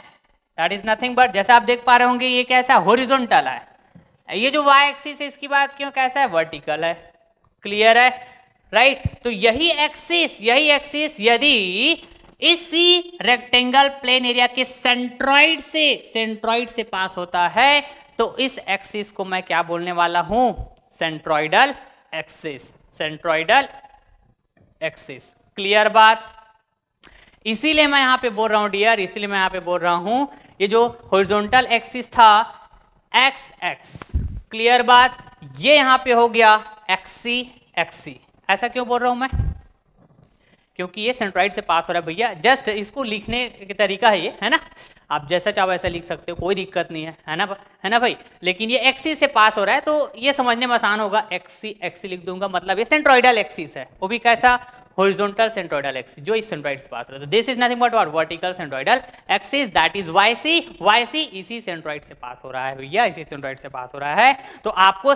दैट इज नथिंग बट, जैसे आप देख पा रहे होंगे ये कैसा हॉरिजॉन्टल है। ये जो वाई एक्सिस है इसकी बात क्यों, कैसा है, वर्टिकल है। क्लियर है, राइट। तो यही एक्सिस यदि इसी रेक्टेंगल प्लेन एरिया के सेंट्रॉइड से पास होता है तो इस एक्सिस को मैं क्या बोलने वाला हूं, सेंट्रॉइडल एक्सिस। क्लियर बात। इसीलिए मैं यहां पे बोल रहा हूं डियर, इसीलिए मैं यहां पे बोल रहा हूं ये जो हॉरिजॉन्टल एक्सिस था एक्स एक्स, क्लियर बात, ये यहां पे हो गया एक्सी। ऐसा क्यों बोल रहा हूं मैं, क्योंकि ये सेंट्रॉइड से पास हो रहा है भैया। जस्ट इसको लिखने का तरीका है ये, है ना, आप जैसा चाहो वैसा लिख सकते हो, कोई दिक्कत नहीं है ना भाई। लेकिन ये एक्सिस से पास हो रहा है तो ये समझने में आसान होगा, एक्सी लिख दूंगा, मतलब ये सेंट्रॉइडल एक्सिस है, वो भी कैसा, हॉरिजॉन्टल सेंट्रॉइडल एक्सिस जो इस सेंट्रॉइड से पास हो रहा है। तो this is nothing but what, vertical centroidal axis, that is YC इसी सेंट्रॉइड से पास हो रहा है भैया, इसी सेंट्रॉइड से पास हो रहा है। तो आपको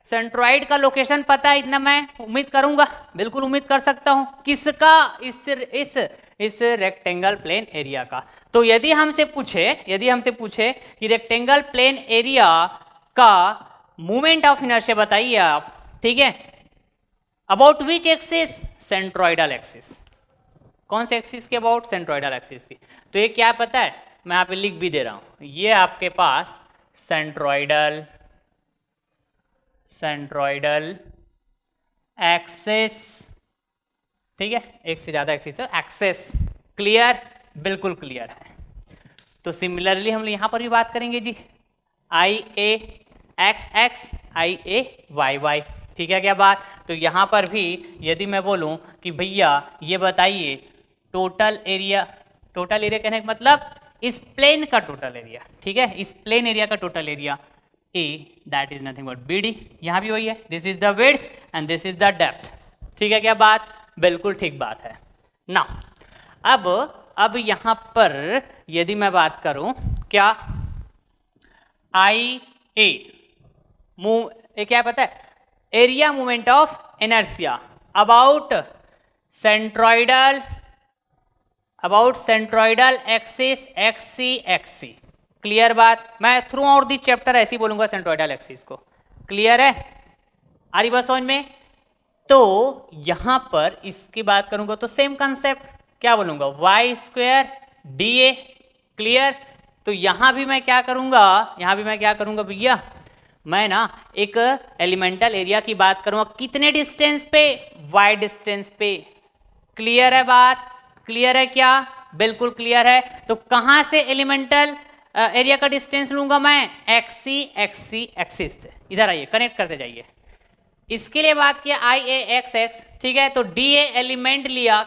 सेंट्रॉइड का लोकेशन पता है, इतना मैं उम्मीद करूंगा, बिल्कुल उम्मीद कर सकता हूं। किसका, इस रेक्टेंगल प्लेन एरिया का। तो यदि हमसे पूछे कि रेक्टेंगल प्लेन एरिया का मोमेंट ऑफ इनर्शिया बताइए आप, ठीक है, about which axis, centroidal axis. कौन से एक्सिस के अबाउट, सेंट्रॉइडल एक्सिस की। तो ये क्या पता है, मैं यहाँ पे लिख भी दे रहा हूं, ये आपके पास सेंट्रॉइडल एक्सिस, ठीक है, एक से ज्यादा एक्सिस तो एक्सिस। क्लियर, बिल्कुल क्लियर है। तो सिमिलरली हम यहां पर भी बात करेंगे जी, आई A X x, I A Y Y, ठीक है क्या बात। तो यहां पर भी यदि मैं बोलूं कि भैया ये बताइए टोटल एरिया कहने का मतलब इस प्लेन का टोटल एरिया, ठीक है, इस प्लेन एरिया का total area A, that is nothing but B D. यहां भी वही है, this is the width and this is the depth, ठीक है क्या बात, बिल्कुल ठीक बात है ना। अब यहां पर यदि मैं बात करूं क्या, आई ए क्या पता है, area movement of inertia about centroidal axis एक्सी। क्लियर बात, मैं थ्रू आउट दी चैप्टर ऐसे ही बोलूंगा सेंट्रॉइडल एक्सिस को। क्लियर है, आ रही बात समझ में। तो यहां पर इसकी बात करूंगा तो सेम कंसेप्ट, क्या बोलूंगा, Y square D A. Clear. तो यहां भी मैं क्या करूंगा भैया, मैं ना एक एलिमेंटल एरिया की बात करूंगा, कितने डिस्टेंस पे, वाई डिस्टेंस पे। क्लियर है बात, क्लियर है क्या, बिल्कुल क्लियर है। तो कहां से एलिमेंटल एरिया का डिस्टेंस लूंगा मैं, एक्सिस से। इधर आइए, कनेक्ट करते जाइए। इसके लिए बात किया आई ए एक्स एक्स, ठीक है, तो डी ए एलिमेंट लिया,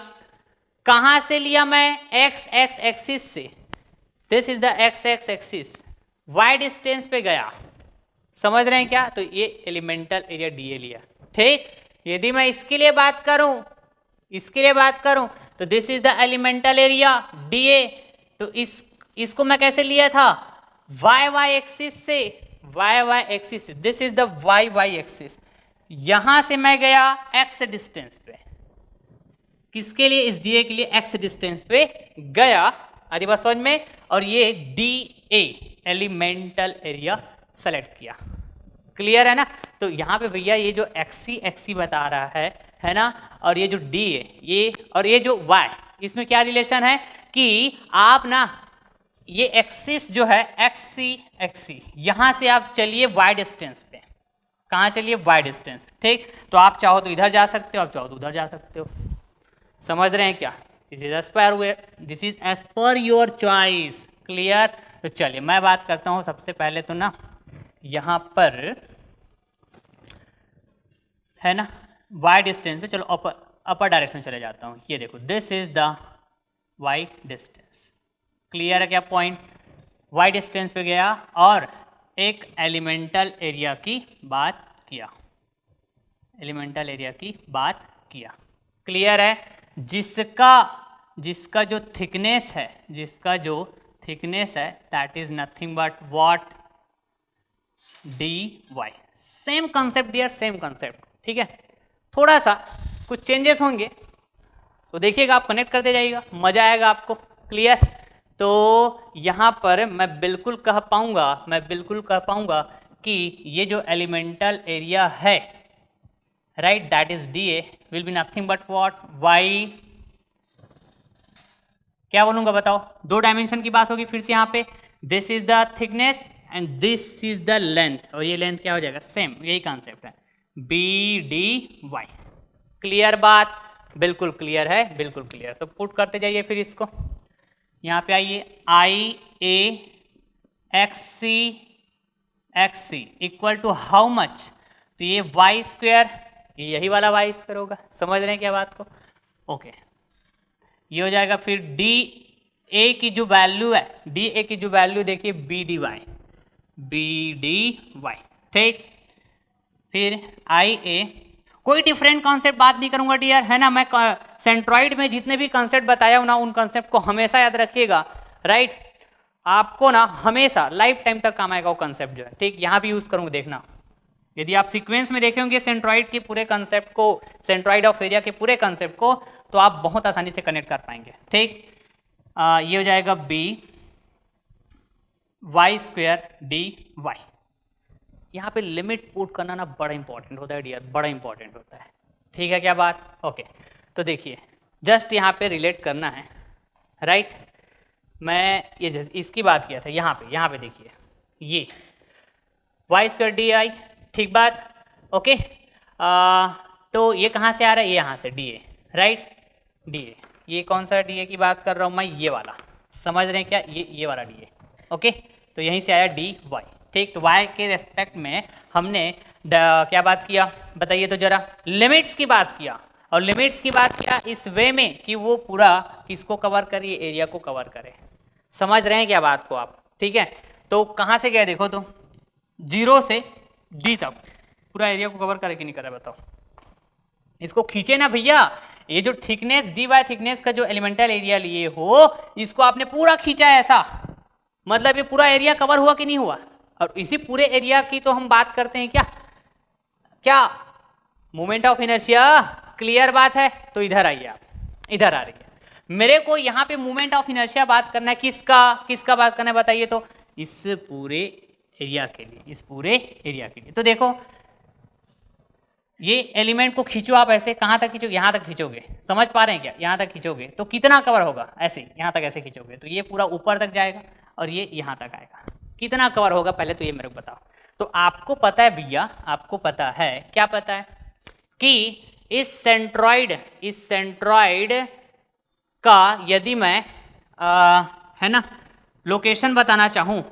कहां से लिया मैं, एक्स एक्सिस से, this is the X axis, Y distance पे गया, समझ रहे हैं क्या। तो ये एलिमेंटल एरिया डी ए लिया, ठीक। यदि मैं इसके लिए बात करूं तो this is the elemental area D A. तो इसको मैं कैसे लिया था, वाई एक्सिस से, this is the Y axis. यहां से मैं गया एक्स डिस्टेंस पे, किसके लिए, इस डी ए के लिए एक्स डिस्टेंस पे गया, आदि बात समझ में। और ये D A elemental area select किया। क्लियर है ना। तो यहां पे भैया ये जो एक्सी बता रहा है ना, और ये जो डी है ये, और ये जो वाई, इसमें क्या रिलेशन है कि आप ना ये एक्सिस जो है एक्सी, यहां से आप चलिए वाई डिस्टेंस पे, कहां चलिए, वाई डिस्टेंस, ठीक। तो आप चाहो तो इधर जा सकते हो, आप चाहो तो उधर जा सकते हो, समझ रहे हैं क्या। This is as per your choice. Clear. तो चलिए मैं बात करता हूं सबसे पहले तो ना यहां पर है ना वाई डिस्टेंस पे, चलो अपर डायरेक्शन में चले जाता हूं। ये देखो, this is the Y distance. Clear है क्या पॉइंट, वाई डिस्टेंस पे गया और एक एलिमेंटल एरिया की बात किया, क्लियर है। जिसका जो थिकनेस है that is nothing but what, D Y. Same concept dear, same concept, ठीक है। थोड़ा सा कुछ चेंजेस होंगे तो देखिएगा, आप कनेक्ट करते जाइएगा, मजा आएगा आपको। क्लियर? तो यहाँ पर मैं बिल्कुल कह पाऊंगा कि ये जो एलिमेंटल एरिया है, right, that is D A will be nothing but what, Y, क्या बोलूंगा बताओ, 2 डायमेंशन की बात होगी फिर से यहाँ पे, this is the thickness and this is the length, और ये लेंथ क्या हो जाएगा, सेम, यही कॉन्सेप्ट है, बी डी वाई। क्लियर बात? बिल्कुल क्लियर है, बिल्कुल क्लियर। तो पुट करते जाइए फिर इसको, यहाँ पे आइए, I A X C equal to how much, तो ये वाई स्क्वायर, यही वाला वाई स्क्वायर होगा, समझ रहे हैं क्या बात को? ओके, ये हो जाएगा फिर डी ए की जो वैल्यू है, डी ए की जो वैल्यू देखिए बी डी वाई, ठीक। फिर आई ए, कोई डिफरेंट कॉन्सेप्ट बात नहीं करूंगा डियर, है ना। मैं सेंट्रॉइड में जितने भी कॉन्सेप्ट बताया हूं ना, उन कॉन्सेप्ट को हमेशा याद रखिएगा, राइट। आपको ना हमेशा लाइफ टाइम तक काम आएगा वो कॉन्सेप्ट जो है, ठीक। यहाँ भी यूज करूंगा, देखना, यदि आप सीक्वेंस में देखे होंगे सेंट्रॉइड के पूरे कॉन्सेप्ट को, सेंट्रॉइड ऑफ एरिया के पूरे कॉन्सेप्ट को, तो आप बहुत आसानी से कनेक्ट कर पाएंगे, ठीक। ये हो जाएगा B Y square D Y. यहाँ पे लिमिट पुट करना ना बड़ा इंपॉर्टेंट होता है डियर, बड़ा इंपॉर्टेंट होता है, ठीक है क्या बात? ओके, तो देखिए जस्ट यहाँ पे रिलेट करना है, राइट। मैं ये इसकी बात किया था, यहाँ पे देखिए, ये वाई स्क्वायर डी आई, ठीक बात, ओके। तो ये कहाँ से आ रहा है, ये यहाँ से D A, right, D A, ये कौन सा डी ए की बात कर रहा हूँ मैं, ये वाला, समझ रहे हैं क्या, ये वाला डी ए, ओके। तो यहीं से आया डी वाई, ठीक। तो y के रेस्पेक्ट में हमने क्या बात किया बताइए तो जरा, लिमिट्स की बात किया, और लिमिट्स की बात किया इस वे में कि वो पूरा किसको कवर करे, एरिया को कवर करे, समझ रहे हैं क्या बात को आप, ठीक है। तो कहाँ से गया देखो, तो 0 से d तक पूरा एरिया को कवर करे कि नहीं करे बताओ, इसको खींचे ना भैया, ये जो थिकनेस dy थिकनेस का जो एलिमेंटल एरिया लिए हो, इसको आपने पूरा खींचा है ऐसा, मतलब ये पूरा एरिया कवर हुआ कि नहीं हुआ। और इसी पूरे एरिया की तो हम बात करते हैं क्या मोमेंट ऑफ इनर्शिया। क्लियर बात है? तो इधर आइए आप, इधर आ रही है, मेरे को यहाँ पे मोमेंट ऑफ इनर्शिया बात करना है, किसका बात करना है बताइए तो, इस पूरे एरिया के लिए, इस पूरे एरिया के लिए। तो देखो ये एलिमेंट को खींचो आप ऐसे, कहाँ तक खींचोगे, यहाँ तक खींचोगे, समझ पा रहे हैं क्या, यहाँ तक खींचोगे तो कितना कवर होगा, ऐसे यहाँ तक ऐसे खींचोगे तो ये पूरा ऊपर तक जाएगा और ये यहाँ तक आएगा, कितना कवर होगा पहले तो ये मेरे को बताओ। तो आपको पता है भैया, आपको पता है, क्या पता है कि इस सेंट्रॉइड का यदि मैं है ना लोकेशन बताना चाहूँ,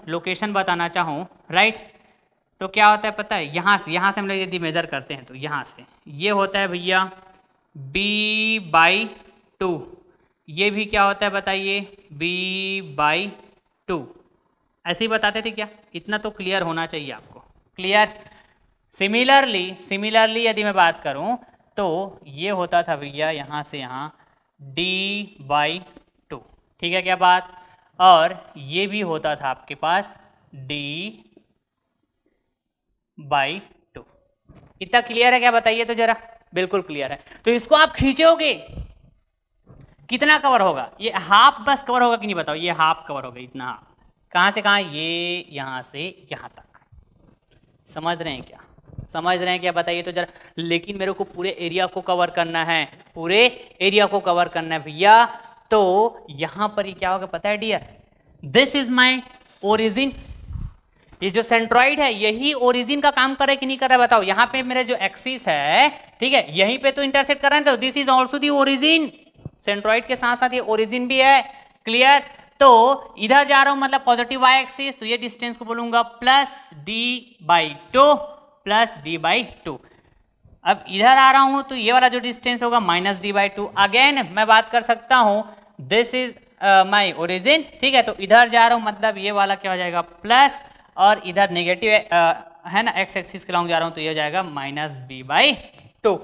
राइट, तो क्या होता है पता है, यहाँ से हम लोग यदि मेजर करते हैं तो यहाँ से ये होता है भैया b/2, ये भी क्या होता है बताइए, b/2, ऐसे ही बताते थे क्या, इतना तो क्लियर होना चाहिए आपको, क्लियर। सिमिलरली यदि मैं बात करूं तो ये होता था भैया यहाँ से यहाँ d/2, ठीक है क्या बात, और ये भी होता था आपके पास d/2। इतना क्लियर है क्या बताइए तो जरा, बिल्कुल क्लियर है। तो इसको आप खींचोगे कितना कवर होगा, ये हाफ बस कवर होगा कि नहीं बताओ, ये हाफ कवर होगा, इतना, कहाँ से कहाँ, ये यहाँ से यहाँ तक, समझ रहे हैं क्या बताइए तो जरा। लेकिन मेरे को पूरे एरिया को कवर करना है, भैया, तो यहाँ पर ही क्या होगा पता है dear, this is my origin, ये जो सेंट्रॉइड है यही ओरिजिन का काम कर रहा है कि नहीं कर रहा है बताओ। यहाँ पे मेरा जो एक्सिस है, ठीक है, यहीं पे तो इंटरसेक्ट कर रहा है, तो this is also the origin, centroid के साथ साथ ये ओरिजिन भी है, क्लियर। तो इधर जा रहा हूं मतलब पॉजिटिव वाई एक्सिस, तो ये डिस्टेंस को बोलूंगा +d/2 अब इधर आ रहा हूं तो ये वाला जो डिस्टेंस होगा -d/2। अगेन मैं बात कर सकता हूं, दिस इज माई ओरिजिन, ठीक है, तो इधर जा रहा हूं मतलब ये वाला क्या हो जाएगा प्लस, और इधर नेगेटिव है ना, एक्स एक्सिस के लॉन्ग जा रहा हूं तो ये हो जाएगा -b/2।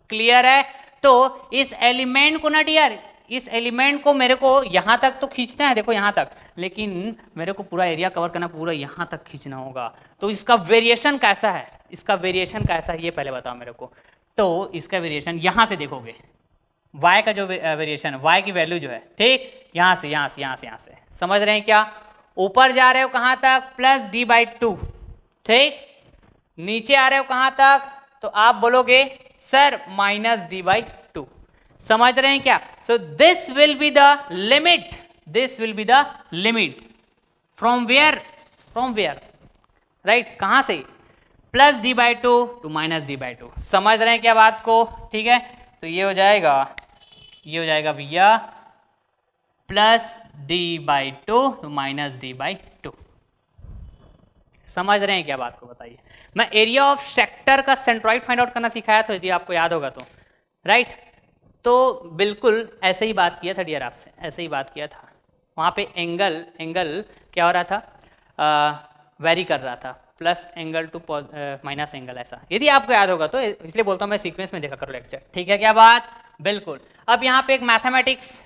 क्लियर है? तो इस एलिमेंट को ना डियर, इस एलिमेंट को मेरे को यहाँ तक तो खींचना है, देखो यहाँ तक, लेकिन मेरे को पूरा एरिया कवर करना, पूरा यहाँ तक खींचना होगा। तो इसका वेरिएशन कैसा है, ये पहले बताओ मेरे को। तो इसका वेरिएशन यहाँ से देखोगे, y का जो वेरिएशन है, y की वैल्यू जो है, ठीक, यहाँ से यहाँ से यहाँ से यहाँ से, समझ रहे हैं क्या? ऊपर जा रहे हो कहाँ तक? प्लस d/2, ठीक, नीचे आ रहे हो कहाँ तक? तो आप बोलोगे सर माइनस d/2, समझ रहे हैं क्या? So this will be the limit, this will be the limit from where, from where, right, कहाँ से? Plus d/2 to minus d/2, समझ रहे हैं क्या बात को? ठीक है, तो ये हो जाएगा, ये हो जाएगा भैया plus d/2 to minus d/2, समझ रहे हैं क्या बात को? बताइए। मैं एरिया ऑफ सेक्टर का सेंट्रॉइड फाइंड आउट करना सिखाया था, यदि आपको याद होगा तो, राइट, तो बिल्कुल ऐसे ही बात किया था डियर, आपसे ऐसे ही बात किया था। वहाँ पे एंगल क्या हो रहा था? वेरी कर रहा था, plus angle to minus angle, ऐसा, यदि आपको याद होगा तो, इसलिए बोलता हूँ मैं सीक्वेंस में देखा करो लेक्चर, ठीक है क्या बात? बिल्कुल। अब यहाँ पे एक मैथमेटिक्स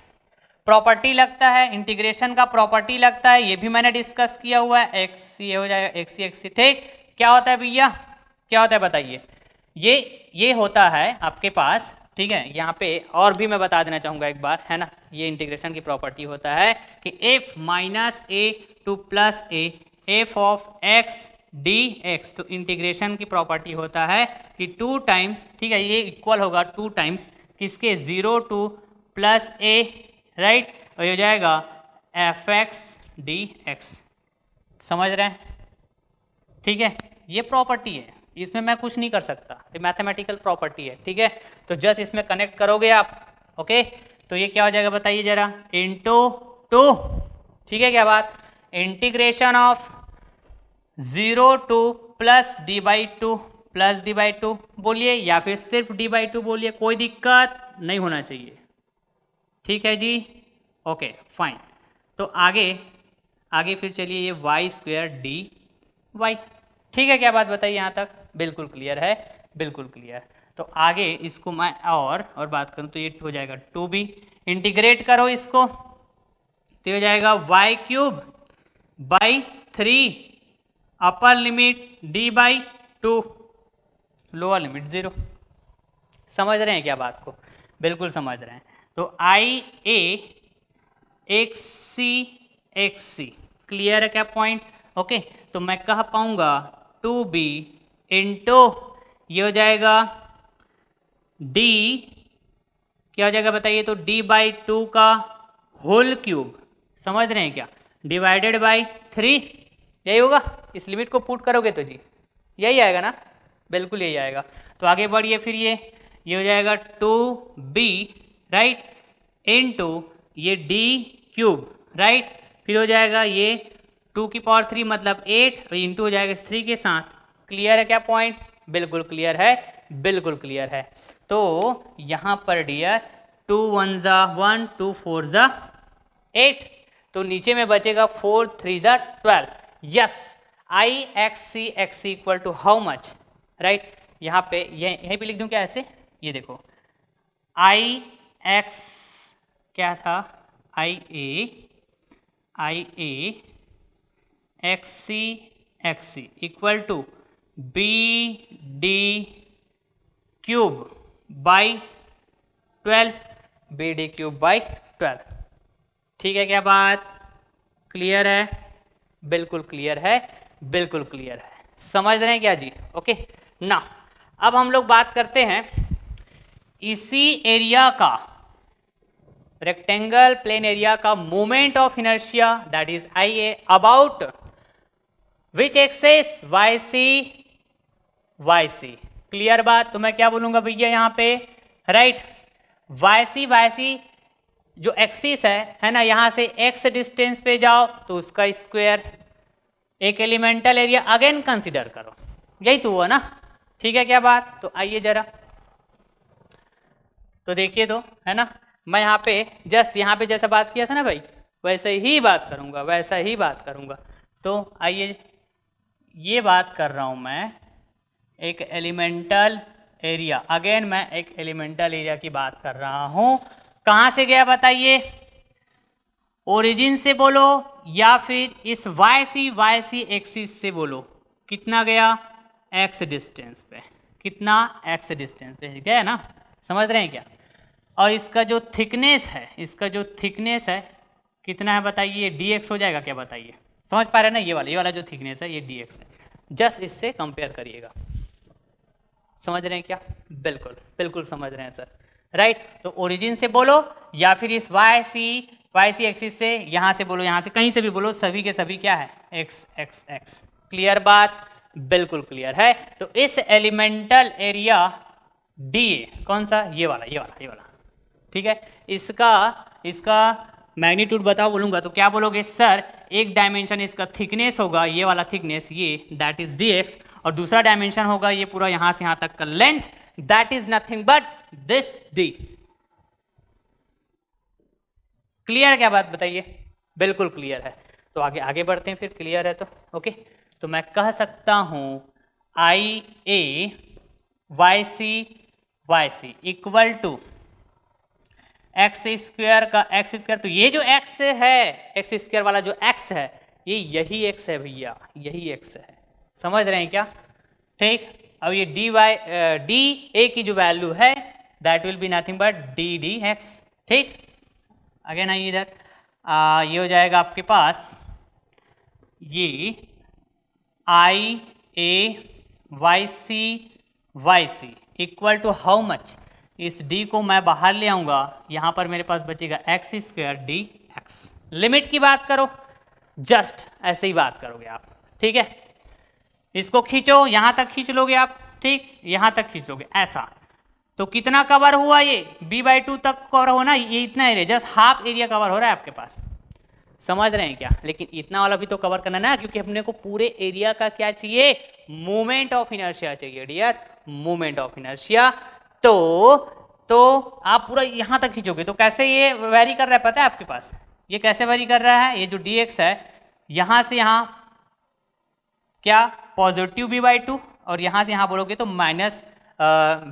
प्रॉपर्टी लगता है, इंटीग्रेशन का प्रॉपर्टी लगता है, ये भी मैंने डिस्कस किया हुआ है, एक्स ये हो जाएगा एक्स, ठीक, क्या होता है भैया, क्या होता है बताइए? ये होता है आपके पास, ठीक है, यहाँ पे और भी मैं बता देना चाहूँगा एक बार, है ना, ये इंटीग्रेशन की प्रॉपर्टी होता है कि F minus A two plus A F of x D x, तो इंटीग्रेशन की प्रॉपर्टी होता है कि 2 टाइम्स, ठीक है, ये इक्वल होगा 2 टाइम्स किसके? 0 टू प्लस ए, राइट, और ये हो जाएगा एफ एक्स डी एक्स, समझ रहे हैं? ठीक है, ये प्रॉपर्टी है, इसमें मैं कुछ नहीं कर सकता, ये मैथमेटिकल प्रॉपर्टी है, ठीक है, तो जस्ट इसमें कनेक्ट करोगे आप, ओके, तो ये क्या हो जाएगा बताइए जरा? इनटू 2, ठीक है क्या बात? Integration of 0 two plus d/2 plus d/2 बोलिए, या फिर सिर्फ d/2 बोलिए, कोई दिक्कत नहीं होना चाहिए, ठीक है जी, ओके फाइन। तो आगे फिर चलिए, ये y² dy, ठीक है क्या बात बताइए यहाँ तक? बिल्कुल क्लियर है, बिल्कुल क्लियर। तो आगे इसको मैं और बात करूँ तो ये हो जाएगा 2b, इंटीग्रेट करो इसको तो ये हो जाएगा y³/3 upper limit d/2 lower limit 0, समझ रहे हैं क्या बात को? बिल्कुल समझ रहे हैं। तो IA XC क्लियर है क्या पॉइंट? ओके, तो मैं कह पाऊंगा 2b इंटू ये हो जाएगा d, क्या हो जाएगा बताइए? तो d/2 का होल क्यूब, समझ रहे हैं क्या? डिवाइडेड बाई 3, यही होगा। इस लिमिट को पुट करोगे तो जी यही आएगा ना, बिल्कुल यही आएगा। तो आगे बढ़िए, फिर ये हो जाएगा 2b राइट इनटू ये d³ राइट, फिर हो जाएगा ये 2 की पावर 3 मतलब 8 और इंटू हो जाएगा 3 के साथ। क्लियर है क्या पॉइंट? बिल्कुल क्लियर है, बिल्कुल क्लियर है। तो यहाँ पर डियर 2 1 ज़ा 1 2 4 ज़ा 8, तो नीचे में बचेगा 4 3 ज़ा 12। Yes, IXC equal to how much right, यहाँ पे यहीं पे लिख दूँ क्या ऐसे? ये देखो IX क्या था, IA XC equal to BD³ by 12, BD³ by 12। ठीक है क्या बात? क्लियर है? बिल्कुल क्लियर है, बिल्कुल क्लियर है। समझ रहे हैं क्या जी? ओके ना, अब हम लोग बात करते हैं इसी एरिया का, रेक्टेंगल प्लेन एरिया का moment of inertia that is IA about which axes YC। Clear बात? तो मैं क्या बोलूंगा भैया यहाँ पे राइट, YC जो एक्सिस है ना, यहाँ से x डिस्टेंस पे जाओ तो उसका स्क्वायर, एक एलिमेंटल एरिया अगेन कंसिडर करो, यही तो हुआ ना। ठीक है क्या बात? तो आइए जरा तो देखिए तो, है ना, मैं यहाँ पे जस्ट यहाँ पे जैसा बात किया था ना भाई, वैसे ही बात करूँगा, वैसा ही बात करूँगा। तो आइए, ये बात कर रहा हूँ मैं एक एलिमेंटल एरिया, अगेन मैं एक एलिमेंटल एरिया की बात कर रहा हूँ। कहाँ से गया बताइए? ओरिजिन से बोलो या फिर इस YC एक्सिस से बोलो, कितना गया? x डिस्टेंस पे। कितना x डिस्टेंस पे गया ना, समझ रहे हैं क्या। और इसका जो थिकनेस है, इसका जो थिकनेस है कितना है बताइए, dx हो जाएगा क्या बताइए, समझ पा रहे हैं ना, ये वाला जो थिकनेस है ये dx है, जस्ट इससे कंपेयर करिएगा। समझ रहे हैं क्या, बिल्कुल बिल्कुल समझ रहे हैं सर, राइट। तो ओरिजिन से बोलो या फिर इस वाई सी एक्सिस से, यहाँ से बोलो, यहाँ से कहीं से भी बोलो, सभी के सभी क्या है x x x। क्लियर बात, बिल्कुल क्लियर है। तो इस एलिमेंटल एरिया DA कौन सा, ये वाला, ठीक है। इसका मैग्नीट्यूड बताओ बोलूंगा तो क्या बोलोगे सर, एक डायमेंशन इसका थिकनेस होगा, ये वाला थिकनेस, ये दैट इज dx, और दूसरा डायमेंशन होगा ये पूरा यहां से यहां तक का length, that is nothing but this d। Clear क्या बात बताइए, बिल्कुल क्लियर है। तो आगे बढ़ते हैं फिर, क्लियर है तो ओके। तो मैं कह सकता हूं IA YC equal to X square का एक्स स्क्वायर, तो ये जो x है, एक्स स्क्वायर वाला जो x है, ये यही x है भैया, यही x है, समझ रहे हैं क्या, ठीक। अब ये DA की जो वैल्यू है that will be nothing but DDX, ठीक। अगेन आइए इधर, ये हो जाएगा आपके पास ये IA YC equal to how much, इस d को मैं बाहर ले आऊंगा, यहां पर मेरे पास बचेगा x स्क्वायर dx। लिमिट की बात करो, जस्ट ऐसे ही बात करोगे आप, ठीक है। इसको खींचो, यहां तक खींच लोगे आप, ठीक, यहां तक खींच लोगे ऐसा, तो कितना कवर हुआ, ये b/2 तक कवर हो ना, ये इतना area, just half area cover हो रहा है आपके पास, समझ रहे हैं क्या। लेकिन इतना वाला भी तो कवर करना ना, क्योंकि अपने को पूरे एरिया का क्या चाहिए, मोमेंट ऑफ इनर्शिया चाहिए डियर, मोमेंट ऑफ इनर्शिया। तो आप पूरा यहां तक खींचोगे तो कैसे ये वेरी कर रहा है पता है आपके पास, ये कैसे वेरी कर रहा है, ये जो dx है यहां से यहां क्या पॉजिटिव b/2, और यहां से यहां बोलोगे तो माइनस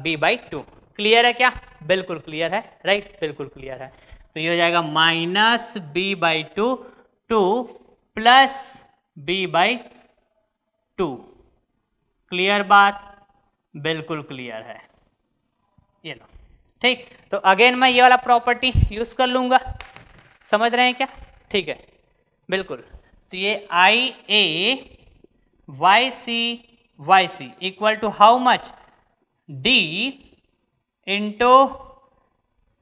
b/2। क्लियर है क्या, बिल्कुल क्लियर है, राइट, बिल्कुल क्लियर है। तो ये हो जाएगा minus b/2 two plus b/2। Clear बात, बिल्कुल क्लियर है, ये लो, ठीक। तो अगेन मैं ये वाला प्रॉपर्टी यूज कर लूंगा, समझ रहे हैं क्या, ठीक है, बिल्कुल। तो ये IA YC equal to how much, D into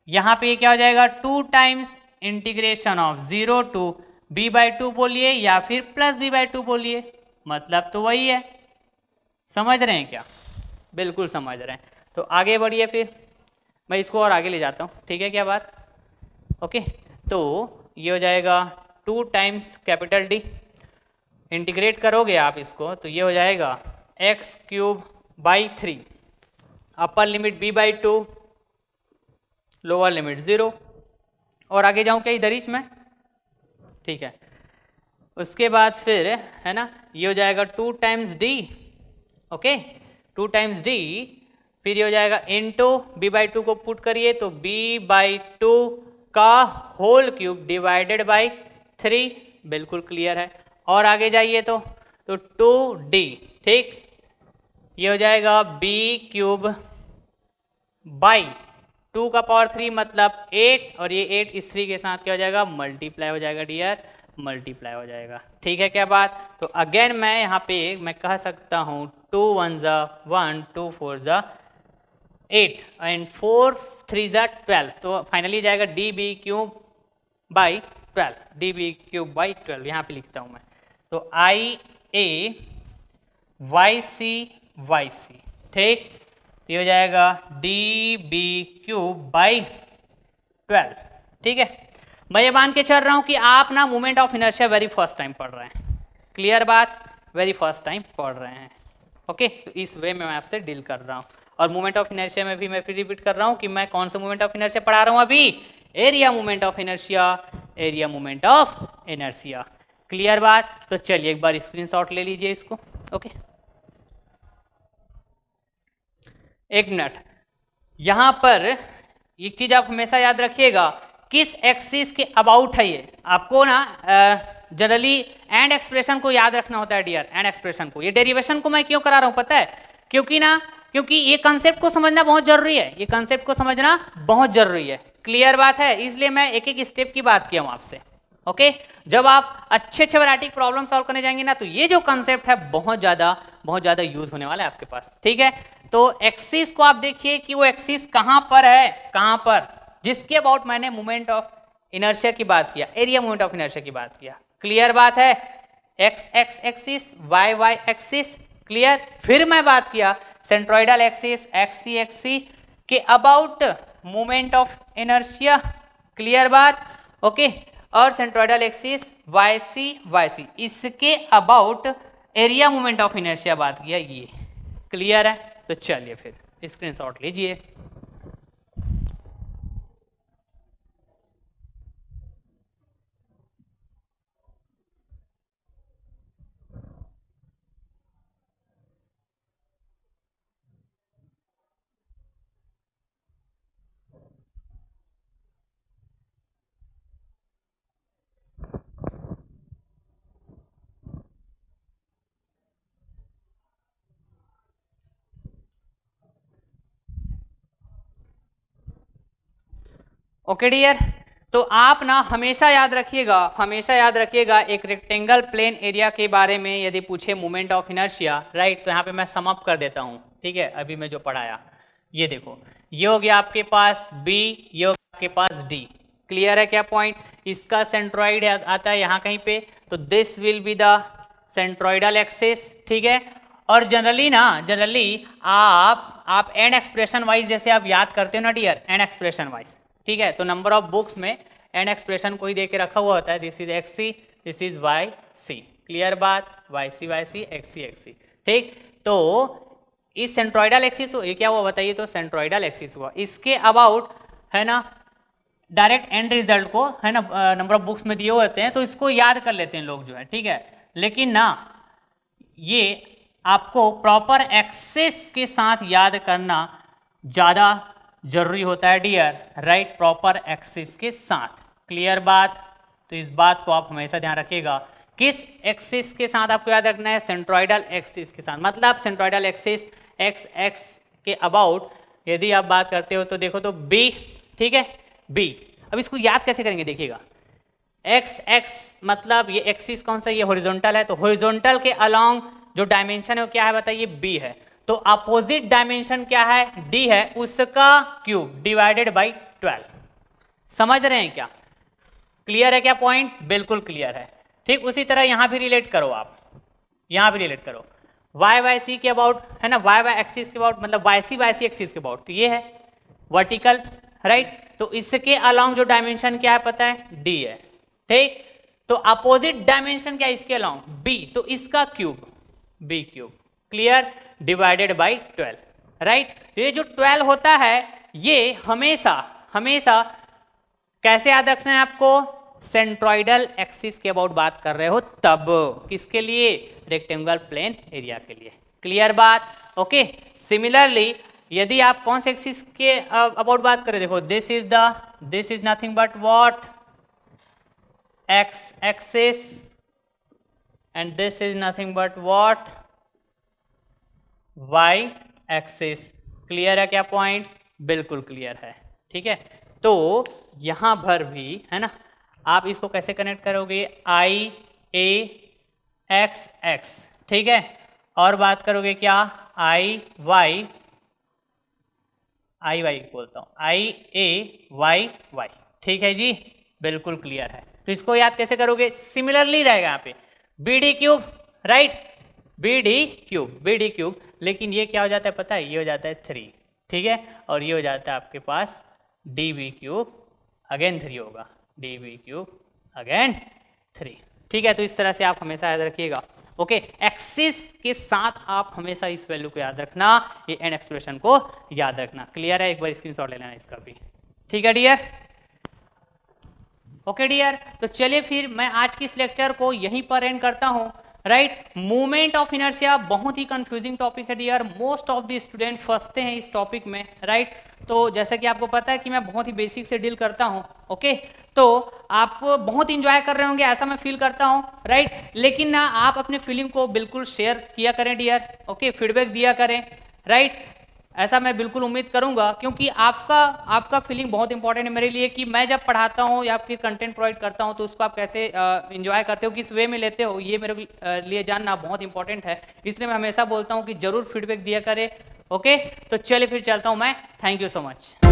यहां पे क्या हो जाएगा 2 times integration of 0 to b/2 बोलिए या फिर प्लस b/2 बोलिए, मतलब तो वही है, समझ रहे हैं क्या, बिल्कुल समझ रहे हैं। तो आगे बढ़िए फिर, मैं इसको और आगे ले जाता हूँ, ठीक है क्या बात, ओके। तो ये हो जाएगा 2 टाइम्स कैपिटल D, इंटीग्रेट करोगे आप इसको तो ये हो जाएगा x³ 3, upper limit b/2, lower limit 0, और आगे जाऊं क्या इधर ही में, ठीक है। उसके बाद फिर है ना ये हो जाएगा 2 times D, okay, 2 times D, फिर ये हो जाएगा इनटू b/2 को पुट करिए तो b/2 का होल क्यूब डिवाइडेड बाय 3, बिल्कुल क्लियर है। और आगे जाइए तो 2D, ठीक, ये हो जाएगा b³ बाई 2 का पावर 3 मतलब 8, और ये 8 इस 3 के साथ क्या हो जाएगा, मल्टीप्लाई हो जाएगा डियर, मल्टीप्लाई हो जाएगा, ठीक है क्या बात। तो अगेन मैं यहाँ पे मैं कह सकता हूँ 2 1 ज़ा 1, 2 4 ज़ा 8 एंड 4 3 ज़ा 12, तो फाइनली जाएगा DB³ बाई 12, DB³ बाई 12, यहाँ पे लिखता हूँ मैं। तो IA YC, ठीक, ये हो जाएगा DB³ बाई 12, ठीक है। मैं ये मान के चल रहा हूँ कि आप ना moment of inertia very first time पढ़ रहे हैं, क्लियर बात, वेरी फर्स्ट टाइम पढ़ रहे हैं, ओके। तो इस वे में मैं आपसे डील कर रहा हूँ। और मोमेंट ऑफ इनर्शिया में भी मैं फिर रिपीट कर रहा हूँ कि मैं कौन सा मोमेंट ऑफ इनर्शिया पढ़ा रहा हूँ अभी, area moment of inertia, area moment of inertia, clear बात। तो चलिए एक बार स्क्रीनशॉट ले लीजिए इसको, ओके। एक मिनट, यहां पर एक चीज आप हमेशा याद रखिएगा, किस एक्सिस के अबाउट है ये, आपको ना जनरली एंड एक्सप्रेशन को याद रखना होता है डियर, एंड एक्सप्रेशन को। ये डेरिवेशन को मैं क्यों करा रहा हूं पता है, क्योंकि ना क्योंकि ये कंसेप्ट को समझना बहुत जरूरी है, ये कंसेप्ट को समझना बहुत जरूरी है। क्लियर बात है, इसलिए मैं एक एक स्टेप की बात किया हूं आपसे। ओके, जब आप अच्छे वैरायटी प्रॉब्लम सॉल्व करने जाएंगे ना, तो ये जो कंसेप्ट है बहुत ज्यादा यूज होने वाला है आपके पास। ठीक है, तो एक्सिस को आप देखिए कि वो एक्सिस कहां पर है, कहां पर, जिसके अबाउट मैंने मोमेंट ऑफ इनर्शिया की बात किया, एरिया मोमेंट ऑफ इनर्शिया की बात किया। क्लियर बात है, X X axis, Y Y axis. Clear, फिर मैं बात किया सेंट्रोइडल एक्सिस एक्स सी के about moment of inertia. Clear बात, ओके, और सेंट्रोइडल एक्सिस वाई सी इसके about area moment of inertia बात किया। ये क्लियर है, तो चलिए फिर स्क्रीनशॉट लीजिए। ओके डियर, तो आप ना हमेशा याद रखिएगा एक रेक्टेंगल प्लेन एरिया के बारे में यदि पूछे मोमेंट ऑफ इनर्शिया, राइट, तो यहाँ पे मैं सम अप कर देता हूँ। ठीक है, अभी मैं जो पढ़ाया, ये देखो, ये हो गया आपके पास B, ये हो गया आपके पास D। क्लियर है क्या पॉइंट? इसका सेंट्रॉइड आता है यहाँ कहीं पे, तो this will be the centroidal axis. ठीक है, और जनरली आप एंड एक्सप्रेशन वाइज जैसे आप याद करते हो ना डियर, एंड एक्सप्रेशन वाइज, ठीक है, तो नंबर ऑफ बुक्स में एंड एक्सप्रेशन कोई दे के रखा हुआ होता है, this is X C, this is Y C. Clear बात, वाई सी एक्स सी। ठीक, तो इस सेंट्रॉइडल एक्सिस, ये क्या हुआ बताइए, तो सेंट्रॉइडल एक्सिस हुआ। इसके अबाउट है ना डायरेक्ट एंड रिजल्ट को है ना नंबर ऑफ बुक्स में दिए हुए होते हैं, तो इसको याद कर लेते हैं लोग जो है। ठीक है, लेकिन ना ये आपको प्रॉपर एक्सिस के साथ याद करना ज़्यादा जरूरी होता है डियर, राइट, प्रॉपर एक्सिस के साथ। क्लियर बात, तो इस बात को आप हमेशा ध्यान रखिएगा। किस एक्सिस के साथ आपको याद रखना है? सेंट्रॉइडल एक्सिस के साथ। मतलब सेंट्रॉइडल एक्सिस एक्स एक्स के अबाउट यदि आप बात करते हो तो देखो तो बी, ठीक है, बी। अब इसको याद कैसे करेंगे देखिएगा, एक्स एक्स मतलब ये एक्सिस कौन सा, ये हॉरिजॉन्टल है, तो हॉरिजॉन्टल के अलोंग जो डायमेंशन है वो क्या है बताइए, बी है। तो अपोजिट डायमेंशन क्या है, डी है, उसका क्यूब डिवाइडेड बाई 12। समझ रहे हैं क्या? क्लियर है क्या पॉइंट? बिल्कुल क्लियर है। ठीक, उसी तरह यहां भी रिलेट करो, आप यहां भी रिलेट करो वाई वाई सी के अबाउट, है ना, वाई वाई एक्सिस के अबाउट, मतलब वाई सी एक्सिस के अबाउट, तो ये है वर्टिकल, राइट। तो इसके अलोंग जो डायमेंशन क्या है पता है, डी है। ठीक, तो अपोजिट डायमेंशन क्या है इसके अलोंग, बी, तो इसका cube B cube. Clear, divided by 12, right. तो ये जो 12 होता है ये हमेशा कैसे याद रखना है आपको, सेंट्रॉइडल एक्सिस के अबाउट बात कर रहे हो तब। किसके लिए? रेक्टेंगुलर प्लेन एरिया के लिए। क्लियर बात, ओके। सिमिलरली यदि आप कौन से एक्सिस के अबाउट बात करें, देखो this is nothing but what, X axis, and this is nothing but what, Y axis. Clear है क्या पॉइंट? बिल्कुल क्लियर है। ठीक है, तो यहां पर भी है ना, आप इसको कैसे कनेक्ट करोगे, आई ए एक्स एक्स, ठीक है, और बात करोगे क्या, आई वाई बोलता हूं, आई ए वाई वाई। ठीक है जी, बिल्कुल क्लियर है। तो इसको याद कैसे करोगे, सिमिलरली रहेगा यहाँ पे B D cube, right, B D cube, लेकिन ये क्या हो जाता है पता है, ये हो जाता है 3, ठीक है, और ये हो जाता है आपके पास डी बी क्यूब, अगेन 3 होगा, डी बी क्यूब अगेन 3। ठीक है, तो इस तरह से आप हमेशा याद रखिएगा। ओके, एक्सिस के साथ आप हमेशा इस वैल्यू को याद रखना, ये एंड एक्सप्रेशन को याद रखना। क्लियर है? एक बार स्क्रीनशॉट ले लेना इसका भी। ठीक है डियर, ओके डियर, तो चलिए फिर मैं आज की इस लेक्चर को यहीं पर एंड करता हूं। राइट, मूवमेंट ऑफ इनर्शिया बहुत ही कंफ्यूजिंग टॉपिक है dear, most of the student फंसते हैं इस टॉपिक में, राइट। तो जैसा कि आपको पता है कि मैं बहुत ही बेसिक से डील करता हूं, ओके, तो आप बहुत इंजॉय कर रहे होंगे ऐसा मैं फील करता हूं, राइट। लेकिन ना आप अपने फीलिंग को बिल्कुल शेयर किया करें डियर, ओके, फीडबैक दिया करें, राइट। ऐसा मैं बिल्कुल उम्मीद करूंगा, क्योंकि आपका फीलिंग बहुत इंपॉर्टेंट है मेरे लिए कि मैं जब पढ़ाता हूं या फिर कंटेंट प्रोवाइड करता हूं तो उसको आप कैसे एंजॉय करते हो, किस वे में लेते हो, ये मेरे लिए जानना बहुत इंपॉर्टेंट है। इसलिए मैं हमेशा बोलता हूं कि जरूर फीडबैक दिया करें। ओके, तो चलिए फिर चलता हूं मैं। Thank you so much.